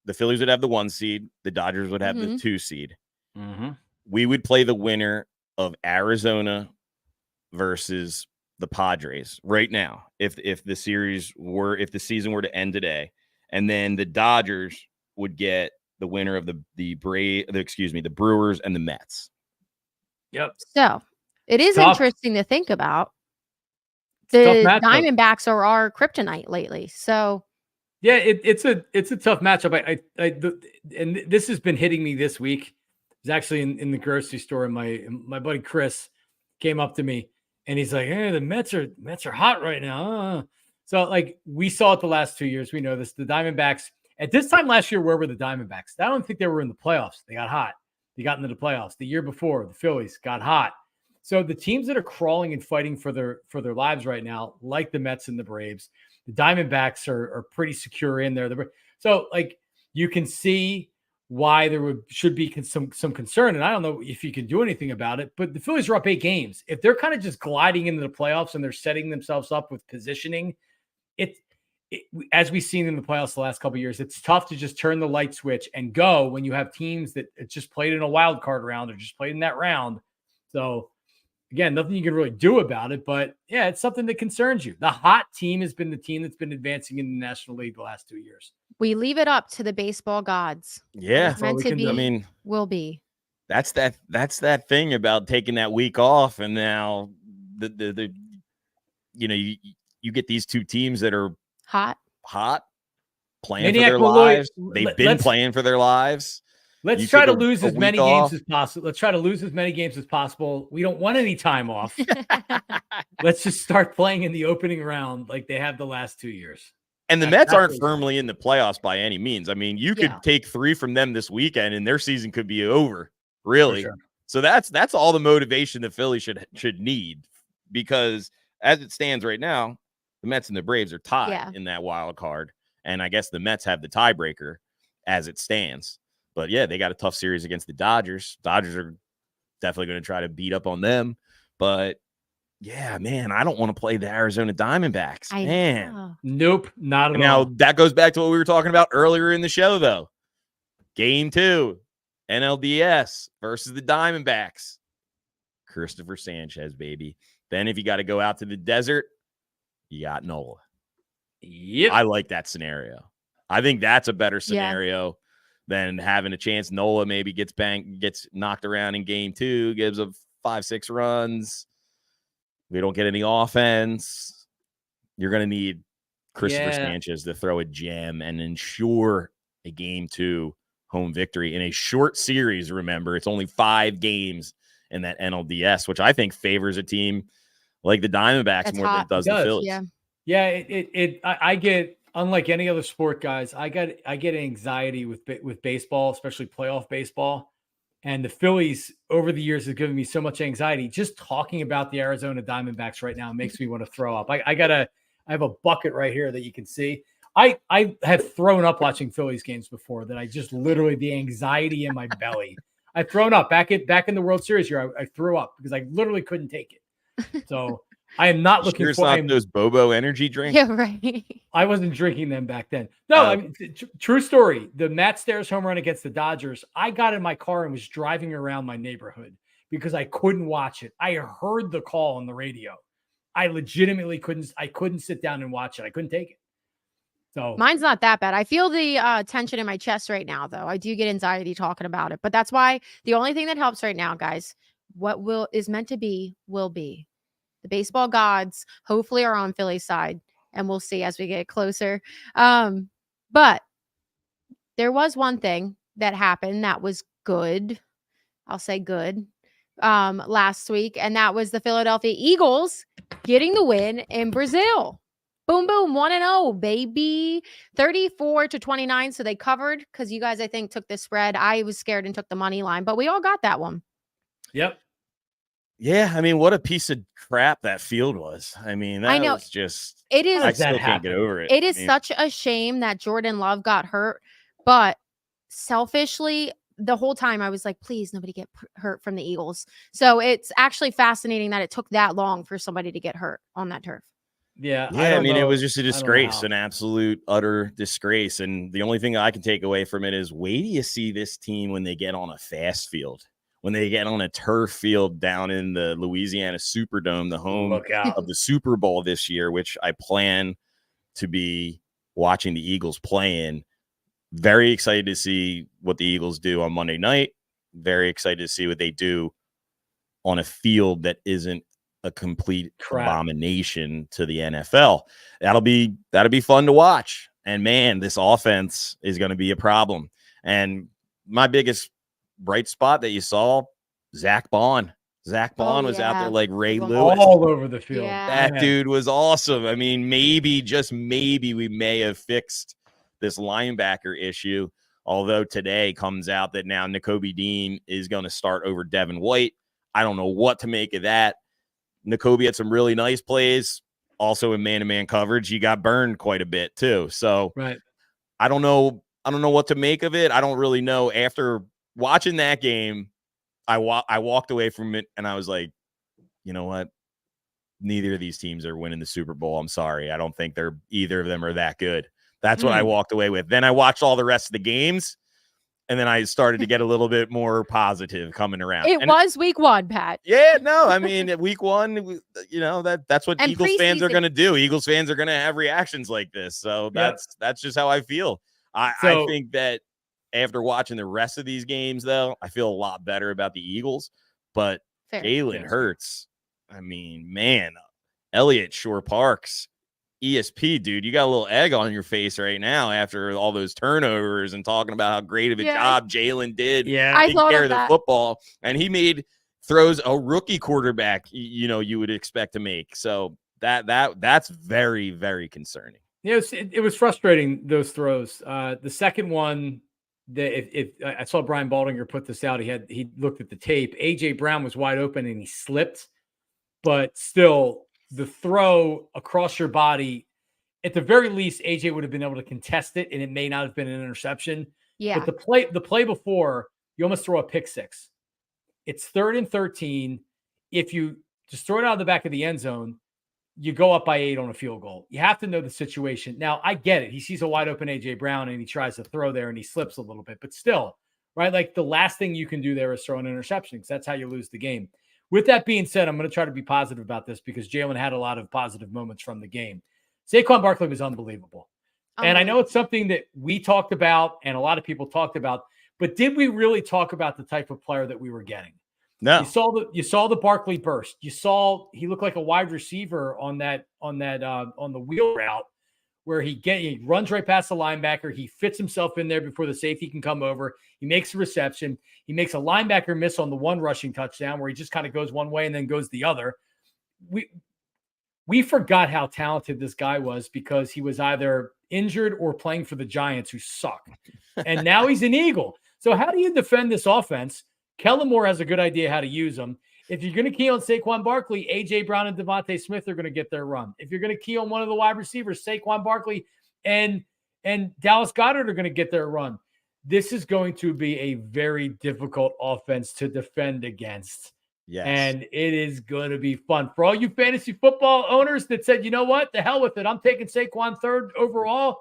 [SPEAKER 2] The Phillies would have the 1 seed. The Dodgers would have the 2 seed.
[SPEAKER 3] Mm-hmm.
[SPEAKER 2] We would play the winner of Arizona versus the Padres right now. If the season were to end today, and then the Dodgers would get the winner of the Brewers and the Mets.
[SPEAKER 3] Yep.
[SPEAKER 1] So it is
[SPEAKER 3] tough.
[SPEAKER 1] interesting to think about.
[SPEAKER 3] Tough
[SPEAKER 1] The
[SPEAKER 3] matchup.
[SPEAKER 1] Diamondbacks are our kryptonite lately. So
[SPEAKER 3] Yeah, it's a tough matchup. And this has been hitting me this week. I was actually in the grocery store, and my buddy Chris came up to me and he's like, "Hey, the Mets are hot right now." So like we saw it the last 2 years. We know this. The Diamondbacks at this time last year, where were the Diamondbacks? I don't think they were in the playoffs. They got hot. They got into the playoffs. The year before, the Phillies got hot. So the teams that are crawling and fighting for their lives right now, like the Mets and the Braves, the Diamondbacks are pretty secure in there. So like you can see why there should be some concern. And I don't know if you can do anything about it, but the Phillies are up 8 games. If they're kind of just gliding into the playoffs and they're setting themselves up with positioning, as we've seen in the playoffs the last couple of years, it's tough to just turn the light switch and go when you have teams that just played in a wild card round or just played in that round. So again, nothing you can really do about it, but yeah, it's something that concerns you. The hot team has been the team that's been advancing in the National League the last 2 years.
[SPEAKER 1] we leave it up to the baseball gods.
[SPEAKER 2] Yeah.
[SPEAKER 1] It's meant to be.
[SPEAKER 2] I mean,
[SPEAKER 1] will be.
[SPEAKER 2] that's that thing about taking that week off. And now the you get these two teams that are
[SPEAKER 1] Hot.
[SPEAKER 2] playing
[SPEAKER 3] Maniac,
[SPEAKER 2] for their lives. They've been playing for their lives.
[SPEAKER 3] Let's try to lose as many games as possible. Let's try to lose as many games as possible. We don't want any time off. Let's just start playing in the opening round like they have the last 2 years.
[SPEAKER 2] And the Mets aren't firmly in the playoffs by any means. I mean, you could take 3 from them this weekend and their season could be over, really.
[SPEAKER 3] Sure.
[SPEAKER 2] So that's all the motivation the Phillies should need, because as it stands right now, the Mets and the Braves are tied in that wild card. And I guess the Mets have the tiebreaker as it stands. But yeah, they got a tough series against the Dodgers. Dodgers are definitely going to try to beat up on them. But yeah, man, I don't want to play the Arizona Diamondbacks.
[SPEAKER 3] Nope, not at all.
[SPEAKER 2] Now that goes back to what we were talking about earlier in the show, though. Game 2, NLDS versus the Diamondbacks. Christopher Sanchez, baby. Then if you got to go out to the desert, you got Nola.
[SPEAKER 3] Yep.
[SPEAKER 2] I like that scenario. I think that's a better scenario than having a chance. Nola maybe gets knocked around in game 2, gives up 5-6 runs. We don't get any offense. You're going to need Christopher Sanchez to throw a gem and ensure a game 2 home victory in a short series. Remember, it's only 5 games in that NLDS, which I think favors a team like the Diamondbacks more than it does the Phillies.
[SPEAKER 3] I get, unlike any other sport, guys, I get anxiety with baseball, especially playoff baseball. And the Phillies over the years have given me so much anxiety. Just talking about the Arizona Diamondbacks right now makes me want to throw up. I have a bucket right here that you can see. I have thrown up watching Phillies games before, that I just literally, the anxiety in my belly. I've thrown up back in the World Series here. I threw up because I literally couldn't take it. So I am not looking
[SPEAKER 2] for
[SPEAKER 3] those
[SPEAKER 2] Bobo energy drinks.
[SPEAKER 1] Yeah, right.
[SPEAKER 3] I wasn't drinking them back then. No, I mean, true story. The Matt Stairs home run against the Dodgers, I got in my car and was driving around my neighborhood because I couldn't watch it. I heard the call on the radio. I legitimately couldn't sit down and watch it. I couldn't take it. So
[SPEAKER 1] mine's not that bad. I feel the tension in my chest right now, though. I do get anxiety talking about it, but that's why the only thing that helps right now, guys, what is meant to be will be. The baseball gods hopefully are on Philly's side, and we'll see as we get closer. But there was one thing that happened that was good. I'll say good last week, and that was the Philadelphia Eagles getting the win in Brazil. Boom, boom, 1-0, baby. 34-29. So they covered because you guys, I think, took the spread. I was scared and took the money line, but we all got that one.
[SPEAKER 3] Yep.
[SPEAKER 2] Yeah, I mean, what a piece of crap that field was. I mean, that was just,
[SPEAKER 1] it is.
[SPEAKER 2] I still can't get over it.
[SPEAKER 1] It is such a shame that Jordan Love got hurt, but selfishly, the whole time I was like, please, nobody get hurt from the Eagles. So it's actually fascinating that it took that long for somebody to get hurt on that turf.
[SPEAKER 3] Yeah.
[SPEAKER 2] I mean, it was just a disgrace, an absolute, utter disgrace. And the only thing I can take away from it is, wait till you see this team when they get on a fast field, when they get on a turf field down in the Louisiana Superdome, the home of the Super Bowl this year, which I plan to be watching the Eagles play in. Very excited to see what the Eagles do on Monday night. Very excited to see what they do on a field that isn't a complete abomination to the NFL. That'll be fun to watch. And man, this offense is going to be a problem. And my biggest bright spot that you saw, Zach Bohm. Zach Bohm was out there like Ray Lewis.
[SPEAKER 3] All over the field.
[SPEAKER 1] Yeah.
[SPEAKER 2] That dude was awesome. I mean, maybe, just maybe, we may have fixed this linebacker issue. Although today comes out that now Nakobe Dean is going to start over Devin White. I don't know what to make of that. Nakobe had some really nice plays. Also in man-to-man coverage, he got burned quite a bit too. So I don't know what to make of it. I don't really know. After watching that game, I walked away from it and I was like, you know what? Neither of these teams are winning the Super Bowl. I'm sorry. I don't think either of them are that good. That's what I walked away with. Then I watched all the rest of the games, and then I started to get a little bit more positive coming around.
[SPEAKER 1] It was week 1, Pat.
[SPEAKER 2] Yeah, no, I mean, week 1, you know, that's what Eagles fans are going to do. Eagles fans are going to have reactions like this. So that's just how I feel. I think that after watching the rest of these games, though, I feel a lot better about the Eagles. But Jalen Hurts, I mean, man, Elliott, Parx, ESP, dude, you got a little egg on your face right now after all those turnovers and talking about how great of a job Jalen did taking care of the football. And he made throws a rookie quarterback, you would expect to make. So that's very, very concerning.
[SPEAKER 3] Yeah, it was frustrating, those throws. The second one, if I saw Brian Baldinger put this out, he looked at the tape. A.J. Brown was wide open and he slipped, but still, the throw across your body, at the very least, AJ would have been able to contest it, and it may not have been an interception.
[SPEAKER 1] Yeah.
[SPEAKER 3] But the play before, you almost throw a pick six. It's 3rd and 13. If you just throw it out of the back of the end zone, you go up by 8 on a field goal. You have to know the situation. Now, I get it. He sees a wide open AJ Brown, and he tries to throw there, and he slips a little bit. But still, right? Like, the last thing you can do there is throw an interception, because that's how you lose the game. With that being said, I'm going to try to be positive about this because Jalen had a lot of positive moments from the game. Saquon Barkley was unbelievable. And I know it's something that we talked about and a lot of people talked about, but did we really talk about the type of player that we were getting?
[SPEAKER 2] No.
[SPEAKER 3] You saw the Barkley burst. You saw he looked like a wide receiver on the wheel route where he runs right past the linebacker. He fits himself in there before the safety can come over. He makes a reception. He makes a linebacker miss on the one rushing touchdown where he just kind of goes one way and then goes the other. We forgot how talented this guy was because he was either injured or playing for the Giants, who suck. And now he's an Eagle. So how do you defend this offense? Kellen Moore has a good idea how to use them. If you're going to key on Saquon Barkley, A.J. Brown and Devontae Smith are going to get their run. If you're going to key on one of the wide receivers, Saquon Barkley and Dallas Goedert are going to get their run. This is going to be a very difficult offense to defend against.
[SPEAKER 2] Yes.
[SPEAKER 3] And it is going to be fun. For all you fantasy football owners that said, you know what, the hell with it, I'm taking Saquon 3rd overall,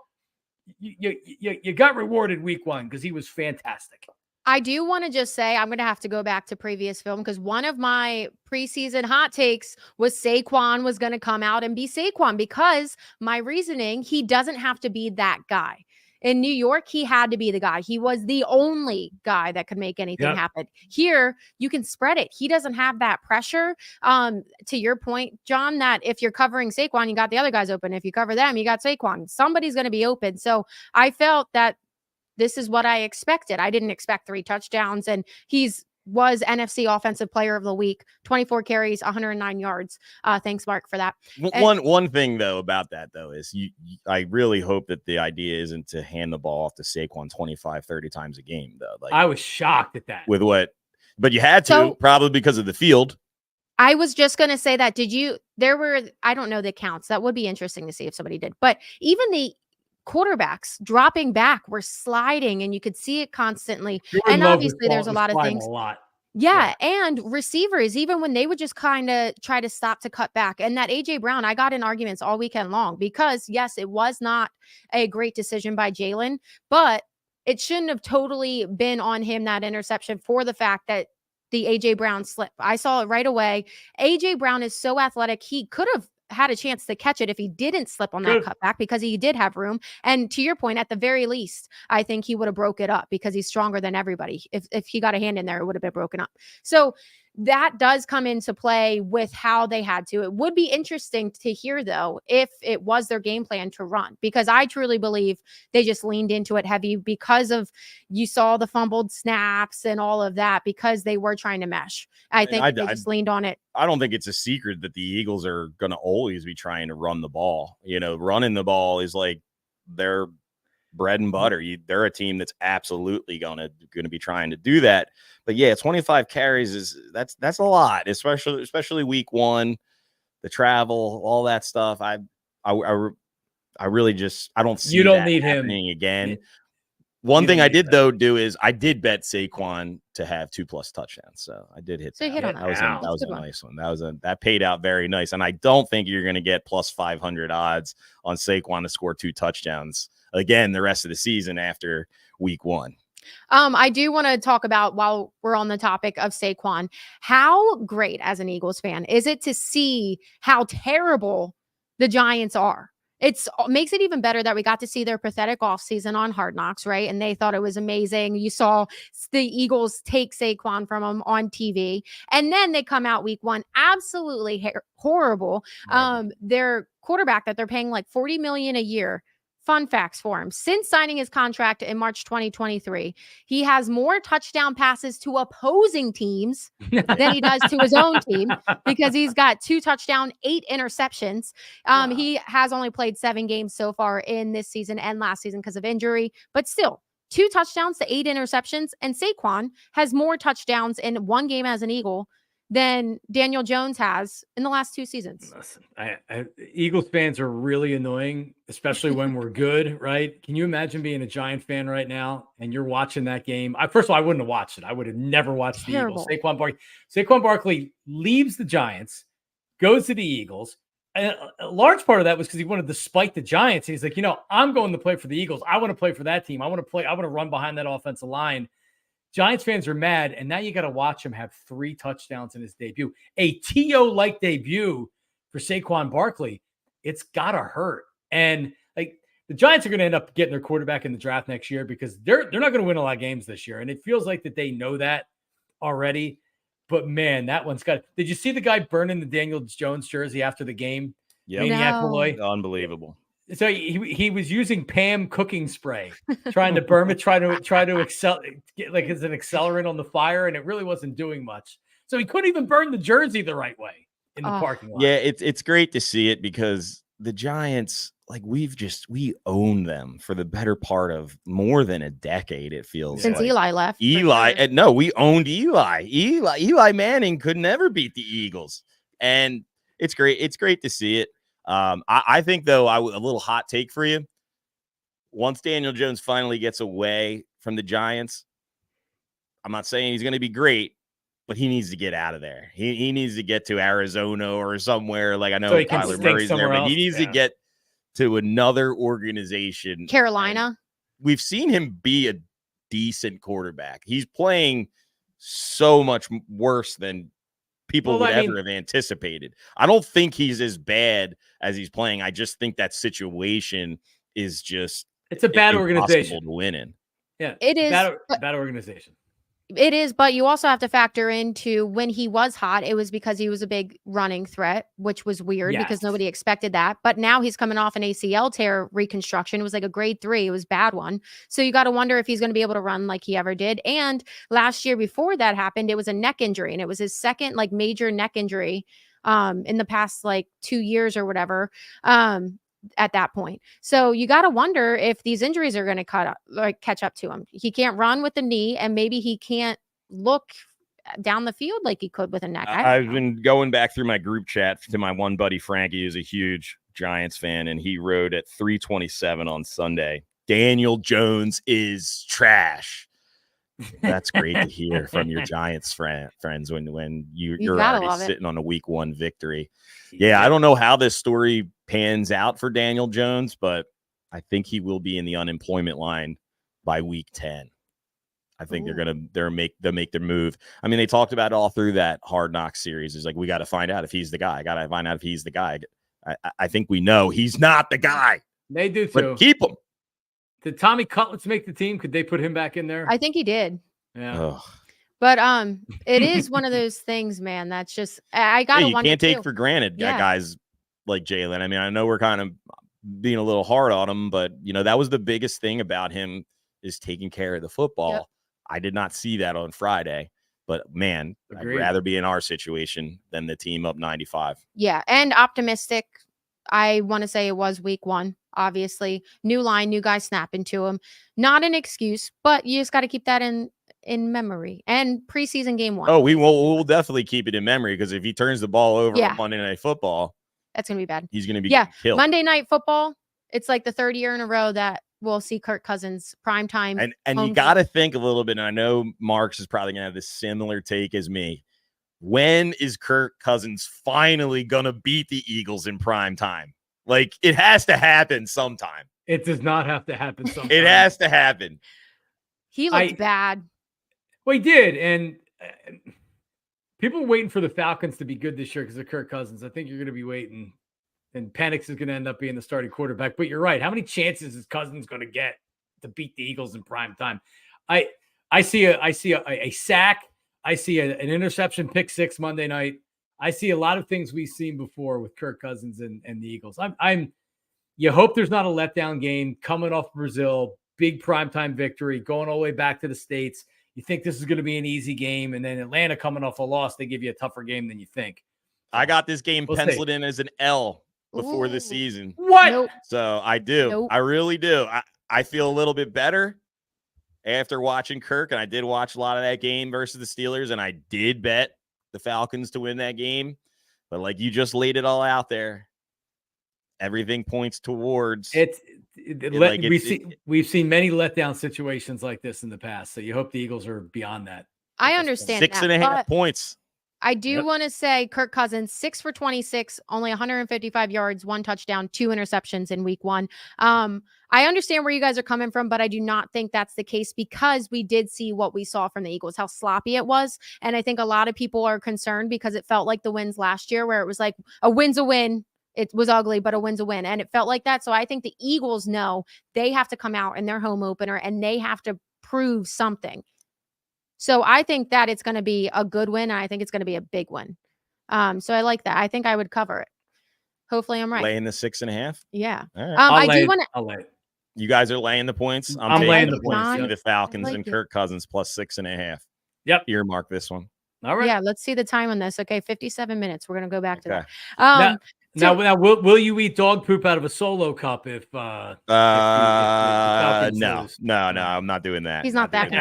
[SPEAKER 3] you got rewarded week 1 because he was fantastic.
[SPEAKER 1] I do want to just say I'm going to have to go back to previous film because one of my preseason hot takes was Saquon was going to come out and be Saquon because my reasoning, he doesn't have to be that guy. In New York, he had to be the guy. He was the only guy that could make anything happen. Here, you can spread it. He doesn't have that pressure. To your point, John, that if you're covering Saquon, you got the other guys open. If you cover them, you got Saquon. Somebody's going to be open. So I felt that this is what I expected. I didn't expect 3 touchdowns, and was NFC Offensive Player of the Week, 24 carries, 109 yards. Thanks, Mark, for that.
[SPEAKER 2] One thing, though, about that, though, is I really hope that the idea isn't to hand the ball off to Saquon 25, 30 times a game, though. Like,
[SPEAKER 3] I was shocked at that.
[SPEAKER 2] But you had to, probably because of the field.
[SPEAKER 1] I was just going to say that. I don't know the counts. That would be interesting to see if somebody did. But even the quarterbacks dropping back were sliding and you could see it constantly. And obviously there's a lot of things. Yeah. And receivers, even when they would just kind of try to stop to cut back. And that AJ Brown, I got in arguments all weekend long because yes, it was not a great decision by Jalen, but it shouldn't have totally been on him, that interception, for the fact that the AJ Brown slip. I saw it right away. AJ Brown is so athletic. He could have had a chance to catch it if he didn't slip on that cutback, because he did have room. And to your point, at the very least, I think he would have broke it up because he's stronger than everybody. If he got a hand in there, it would have been broken up. So that does come into play with how they had to. It would be interesting to hear, though, if it was their game plan to run, because I truly believe they just leaned into it heavy because of, you saw the fumbled snaps and all of that, because they were trying to mesh. I think they just leaned on it.
[SPEAKER 2] I don't think it's a secret that the Eagles are going to always be trying to run the ball. You know, running the ball is like their bread and butter. They're a team that's absolutely going to be trying to do that. But yeah, 25 carries that's a lot, especially week one, the travel, all that stuff. I really just, I don't see
[SPEAKER 3] you don't
[SPEAKER 2] that
[SPEAKER 3] need
[SPEAKER 2] happening
[SPEAKER 3] him
[SPEAKER 2] again. One thing I did though do is I did bet Saquon to have 2+ touchdowns, so I did hit.
[SPEAKER 1] So you hit on that.
[SPEAKER 2] That was a nice one. That paid out very nice, and I don't think you're going to get plus 500 odds on Saquon to score 2 touchdowns again the rest of the season after week one.
[SPEAKER 1] I do want to talk about, while we're on the topic of Saquon, how great as an Eagles fan is it to see how terrible the Giants are. It makes it even better that we got to see their pathetic offseason on Hard Knocks, right? And they thought it was amazing. You saw the Eagles take Saquon from them on TV. And then they come out week one, absolutely horrible. Their quarterback that they're paying like $40 million a year. Fun facts for him. Since signing his contract in March 2023, he has more touchdown passes to opposing teams than he does to his own team, because he's got 2 touchdowns, 8 interceptions. Wow. He has only played 7 games so far in this season and last season because of injury, but still 2 touchdowns to 8 interceptions. And Saquon has more touchdowns in 1 game as an Eagle than Daniel Jones has in the last 2 seasons.
[SPEAKER 3] Listen, Eagles fans are really annoying, especially when we're good, right? Can you imagine being a Giant fan right now and you're watching that game? First of all, I wouldn't have watched it. I would have never watched the Eagles. Saquon Barkley leaves the Giants, goes to the Eagles. And a large part of that was because he wanted to spite the Giants. He's like, I'm going to play for the Eagles. I want to play for that team. I want to run behind that offensive line. Giants fans are mad, and now you got to watch him have 3 touchdowns in his debut. A T.O.-like debut for Saquon Barkley. It's got to hurt. And like, the Giants are going to end up getting their quarterback in the draft next year, because they're not going to win a lot of games this year. And it feels like that they know that already. But, man, that one's got – did you see the guy burning the Daniel Jones jersey after the game?
[SPEAKER 2] Yeah,
[SPEAKER 3] Maniac boy.
[SPEAKER 2] Unbelievable.
[SPEAKER 3] So he was using Pam cooking spray, trying to burn it, try to get like as an accelerant on the fire, and it really wasn't doing much. So he couldn't even burn the jersey the right way in the parking lot.
[SPEAKER 2] Yeah, it's great to see it, because the Giants, like, we own them for the better part of more than a decade. It feels
[SPEAKER 1] since Eli left.
[SPEAKER 2] No, we owned Eli. Eli Manning could never beat the Eagles, and it's great. It's great to see it. I think, though, a little hot take for you. Once Daniel Jones finally gets away from the Giants, I'm not saying he's going to be great, but he needs to get out of there. He needs to get to Arizona or somewhere. Like, I know Kyler Murray's there, but he needs to get to another organization.
[SPEAKER 1] Carolina.
[SPEAKER 2] And we've seen him be a decent quarterback. He's playing so much worse than people would ever have anticipated. I don't think he's as bad as he's playing. I just think that situation is just,
[SPEAKER 3] it's a bad organization
[SPEAKER 2] to win in.
[SPEAKER 3] Yeah,
[SPEAKER 1] it is
[SPEAKER 3] bad organization.
[SPEAKER 1] It is, but you also have to factor into when he was hot, it was because he was a big running threat, which was weird because nobody expected that. But now he's coming off an ACL tear reconstruction. It was like a grade 3. It was a bad one. So you got to wonder if he's going to be able to run like he ever did. And last year before that happened, it was a neck injury, and it was his second like major neck injury in the past like 2 years or whatever. At that point. So you got to wonder if these injuries are going to catch up to him. He can't run with the knee, and maybe he can't look down the field like he could with a neck.
[SPEAKER 2] I've been going back through my group chat to my one buddy, Frankie, who's a huge Giants fan, and he wrote at 3:27 on Sunday, Daniel Jones is trash. That's great to hear from your Giants friends when you're already sitting on a week 1 victory. Yeah, I don't know how this story pans out for Daniel Jones, but I think he will be in the unemployment line by week 10. I think they'll make their move. I mean, they talked about it all through that Hard Knocks series. It's like, we got to find out if he's the guy. I got to find out if he's the guy. I think we know he's not the guy.
[SPEAKER 3] They do too.
[SPEAKER 2] But keep him.
[SPEAKER 3] Did Tommy Cutlets make the team? Could they put him back in there?
[SPEAKER 1] I think he did.
[SPEAKER 3] Yeah.
[SPEAKER 2] Ugh.
[SPEAKER 1] But it is one of those things, man. That's just I gotta
[SPEAKER 2] you
[SPEAKER 1] wonder
[SPEAKER 2] can't take
[SPEAKER 1] too.
[SPEAKER 2] for granted
[SPEAKER 1] Yeah.
[SPEAKER 2] guys like Jalen. I mean, I know we're kind of being a little hard on him, but that was the biggest thing about him is taking care of the football.
[SPEAKER 1] Yep.
[SPEAKER 2] I did not see that on Friday, but man,
[SPEAKER 3] Agreed.
[SPEAKER 2] I'd rather be in our situation than the team up 95.
[SPEAKER 1] Yeah, and optimistic. I want to say it was week 1. Obviously, new line, new guy snapping to him. Not an excuse, but you just got to keep that in memory. And preseason game 1.
[SPEAKER 2] Oh, we'll definitely keep it in memory because if he turns the ball over on Monday Night Football,
[SPEAKER 1] that's gonna be bad.
[SPEAKER 2] he's gonna be killed.
[SPEAKER 1] Monday Night Football. It's like the 3rd year in a row that we'll see Kirk Cousins primetime.
[SPEAKER 2] And you got to think a little bit. And I know Marks is probably gonna have this similar take as me. When is Kirk Cousins finally gonna beat the Eagles in prime time? Like, it has to happen sometime.
[SPEAKER 3] It does not have to happen sometime.
[SPEAKER 2] It has to happen.
[SPEAKER 1] He looked bad.
[SPEAKER 3] Well, he did. And people are waiting for the Falcons to be good this year because of Kirk Cousins. I think you're going to be waiting. And Penix is going to end up being the starting quarterback. But you're right. How many chances is Cousins going to get to beat the Eagles in prime time? I see a sack. I see an interception, pick 6 Monday night. I see a lot of things we've seen before with Kirk Cousins and the Eagles. You hope there's not a letdown game coming off Brazil, big primetime victory, going all the way back to the States. You think this is going to be an easy game, and then Atlanta coming off a loss, they give you a tougher game than you think.
[SPEAKER 2] I got this game penciled in as an L before the season.
[SPEAKER 3] What?
[SPEAKER 1] Nope.
[SPEAKER 2] So I do.
[SPEAKER 1] Nope.
[SPEAKER 2] I really do. I feel a little bit better after watching Kirk, and I did watch a lot of that game versus the Steelers, and I did bet the Falcons to win that game. But like you just laid it all out there, everything points towards
[SPEAKER 3] we've seen many letdown situations like this in the past. So you hope the Eagles are beyond that.
[SPEAKER 1] I understand
[SPEAKER 2] 6.5 points.
[SPEAKER 1] I do want to say Kirk Cousins, 6 for 26, only 155 yards, 1 touchdown, 2 interceptions in week 1. I understand where you guys are coming from, but I do not think that's the case because we did see what we saw from the Eagles, how sloppy it was. And I think a lot of people are concerned because it felt like the wins last year where it was like a win's a win. It was ugly, but a win's a win. And it felt like that. So I think the Eagles know they have to come out in their home opener and they have to prove something. So I think that it's going to be a good win. And I think it's going to be a big win. So I like that. I think I would cover it. Hopefully I'm right.
[SPEAKER 2] Laying the 6.5.
[SPEAKER 1] Yeah.
[SPEAKER 2] All right.
[SPEAKER 3] I'll lay it.
[SPEAKER 2] You guys are laying the points.
[SPEAKER 3] I'm laying the points.
[SPEAKER 2] The Falcons
[SPEAKER 1] like
[SPEAKER 2] and
[SPEAKER 1] it.
[SPEAKER 2] Kirk Cousins plus 6.5.
[SPEAKER 3] Yep.
[SPEAKER 2] Earmark this one.
[SPEAKER 3] All right.
[SPEAKER 1] Yeah. Let's see the time on this. Okay. 57 minutes. We're going to go back to that.
[SPEAKER 3] Now, will you eat dog poop out of a solo cup if the Falcons lose?
[SPEAKER 2] No, I'm not doing that.
[SPEAKER 1] He's not that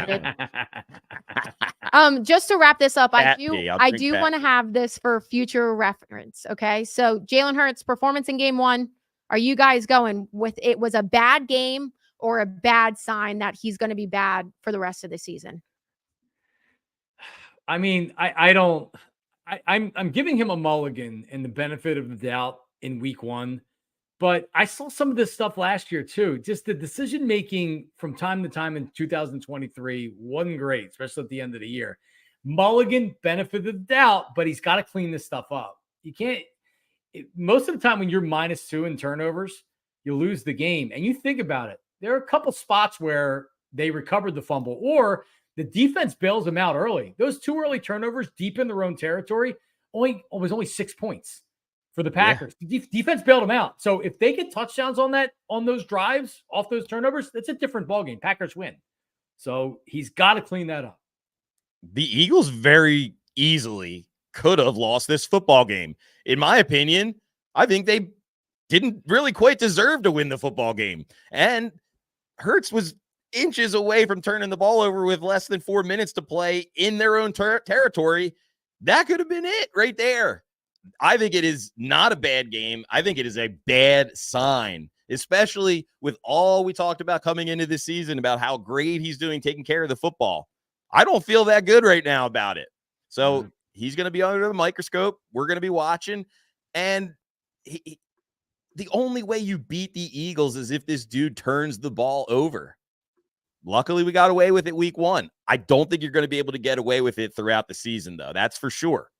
[SPEAKER 1] good. Just to wrap this up, I do want to have this for future reference. Okay. So Jalen Hurts' performance in game 1. Are you guys going with it was a bad game or a bad sign that he's going to be bad for the rest of the season?
[SPEAKER 3] I mean, I'm giving him a mulligan and the benefit of the doubt in week 1, but I saw some of this stuff last year too. Just the decision making from time to time in 2023 wasn't great, especially at the end of the year. Mulligan, benefit of the doubt, but he's got to clean this stuff up. You can't. Most of the time when you're -2 in turnovers, you lose the game. And you think about it, there are a couple spots where they recovered the fumble or the defense bails them out early. Those 2 early turnovers deep in their own territory was only 6 points for the Packers. Yeah. Defense bailed them out. So if they get touchdowns on those drives off those turnovers, that's a different ballgame. Packers win. So he's got to clean that up.
[SPEAKER 2] The Eagles very easily could have lost this football game. In my opinion, I think they didn't really quite deserve to win the football game. And Hurts was inches away from turning the ball over with less than 4 minutes to play in their own territory. That could have been it right there. I think it is not a bad game. I think it is a bad sign, especially with all we talked about coming into this season about how great he's doing taking care of the football. I don't feel that good right now about it. So he's going to be under the microscope. We're going to be watching. And the only way you beat the Eagles is if this dude turns the ball over. Luckily, we got away with it week 1. I don't think you're going to be able to get away with it throughout the season, though. That's for sure.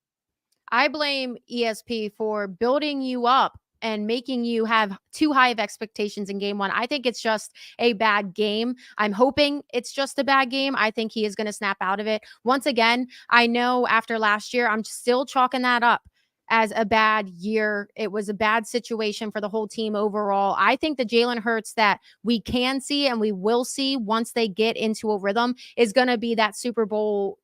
[SPEAKER 1] I blame ESP for building you up and making you have too high of expectations in game one. I think it's just a bad game. I'm hoping it's just a bad game. I think he is going to snap out of it. Once again, I know after last year, I'm still chalking that up as a bad year. It was a bad situation for the whole team overall. I think the Jalen Hurts that we can see and we will see once they get into a rhythm is going to be that Super Bowl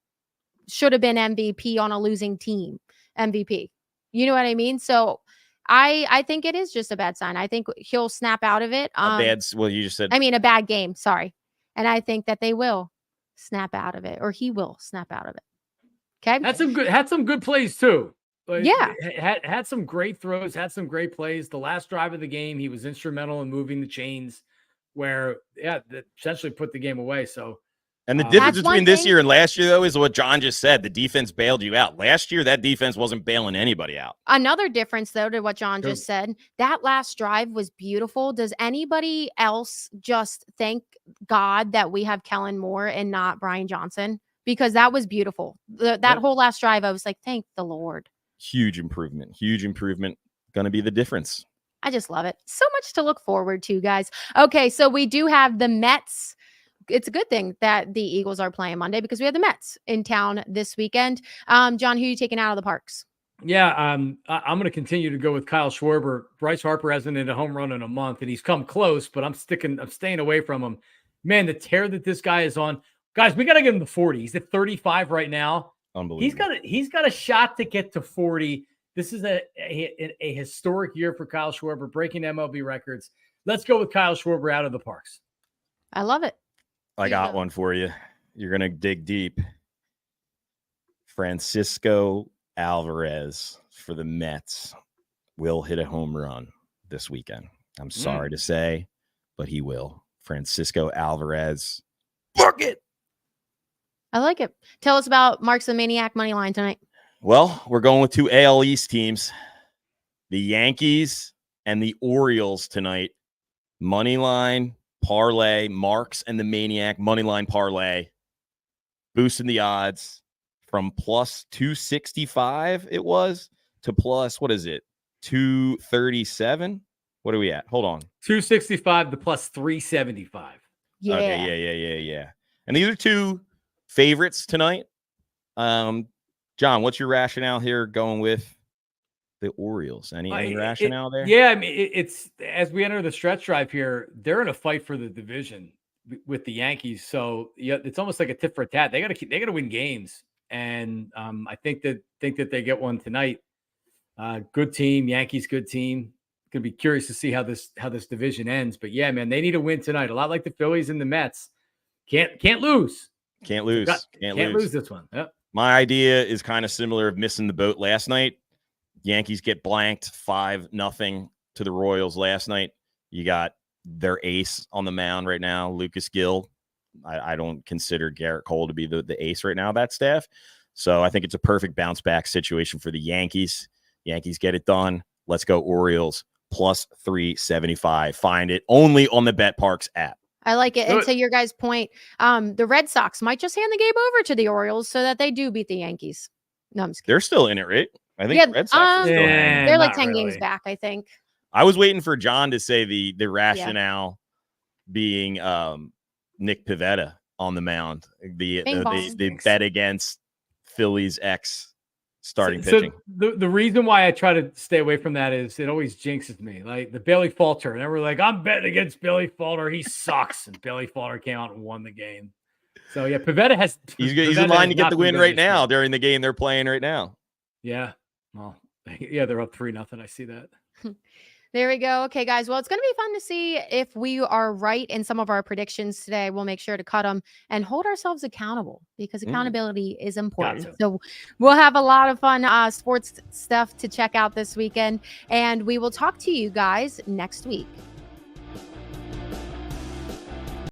[SPEAKER 1] should have been MVP on a losing team MVP. You know what I mean? So I think it is just a bad sign. I think he'll snap out of it.
[SPEAKER 2] Well, you just said.
[SPEAKER 1] I mean, a bad game. Sorry. And I think that they will snap out of it, or he will snap out of it. Okay.
[SPEAKER 3] Had some good plays too. Like,
[SPEAKER 1] yeah.
[SPEAKER 3] Had some great throws, had some great plays. The last drive of the game, he was instrumental in moving the chains where, that essentially put the game away. So,
[SPEAKER 2] and the difference between this year and last year, though, is what John just said. The defense bailed you out. Last year, that defense wasn't bailing anybody out.
[SPEAKER 1] Another difference, though, to what John just said, that last drive was beautiful. Does anybody else just thank God that we have Kellen Moore and not Brian Johnson? Because that was beautiful. That whole last drive, I was like, thank the Lord.
[SPEAKER 2] Huge improvement. Going to be the difference.
[SPEAKER 1] I just love it. So much to look forward to, guys. Okay, so we do have the Mets. It's a good thing that the Eagles are playing Monday because we have the Mets in town this weekend. John, who are you taking out of the Parx?
[SPEAKER 3] Yeah, I'm going to continue to go with Kyle Schwarber. Bryce Harper hasn't hit a home run in a month, and he's come close, but I'm staying away from him. Man, the tear that this guy is on. Guys, we got to give him the 40. He's at 35 right now.
[SPEAKER 2] Unbelievable.
[SPEAKER 3] He's got a shot to get to 40. This is a historic year for Kyle Schwarber, breaking MLB records. Let's go with Kyle Schwarber out of the Parx.
[SPEAKER 1] I love it.
[SPEAKER 2] I got one for you. You're going to dig deep. Francisco Alvarez for the Mets will hit a home run this weekend. I'm sorry to say, but he will. Francisco Alvarez. Book it.
[SPEAKER 1] I like it. Tell us about Mark's the Maniac money line tonight.
[SPEAKER 2] Well, we're going with two AL East teams, the Yankees and the Orioles tonight. Money line parlay, Marks and the Maniac money line parlay, boosting the odds from plus 265 it was to plus, what is it, 237? What are we at? Hold on.
[SPEAKER 3] 265 to plus 375.
[SPEAKER 1] Yeah.
[SPEAKER 2] Okay, yeah. And these are two favorites tonight. John, what's your rationale here going with the Orioles? Any rationale there?
[SPEAKER 3] Yeah, I mean, it's as we enter the stretch drive here, they're in a fight for the division with the Yankees. So yeah, it's almost like a tit for tat. They got to win games, and I think that they get one tonight. Good team, Yankees, good team. Gonna be curious to see how this division ends. But yeah, man, they need a win tonight. A lot like the Phillies and the Mets. Can't lose.
[SPEAKER 2] Can't lose.
[SPEAKER 3] Can't lose this one. Yep.
[SPEAKER 2] My idea is kind of similar of missing the boat last night. Yankees get blanked 5-0 to the Royals last night. You got their ace on the mound right now, Lucas Gill. I don't consider Garrett Cole to be the ace right now of that staff. So I think it's a perfect bounce back situation for the Yankees. Yankees get it done. Let's go Orioles plus 375. Find it only on the BetParx app.
[SPEAKER 1] I like it. And to your guys' point, the Red Sox might just hand the game over to the Orioles so that they do beat the Yankees. No, I'm just kidding.
[SPEAKER 2] They're still in it, right? I think the Red Sox are still hanging.
[SPEAKER 1] They're like 10 games back, I think.
[SPEAKER 2] I was waiting for John to say the rationale being Nick Pivetta on the mound. The bet against Phillies X starting pitching.
[SPEAKER 3] So the reason why I try to stay away from that is it always jinxes me. Like the Bailey Falter. And we're like, I'm betting against Bailey Falter. He sucks. And Bailey Falter came out and won the game. So yeah, Pivetta has.
[SPEAKER 2] He's in line to get the win right now during the game they're playing right now.
[SPEAKER 3] Yeah. Well, yeah, they're up 3-0. I see that.
[SPEAKER 1] There we go. Okay, guys. Well, it's going to be fun to see if we are right in some of our predictions today. We'll make sure to cut them and hold ourselves accountable because accountability is important. So we'll have a lot of fun sports stuff to check out this weekend, and we will talk to you guys next week.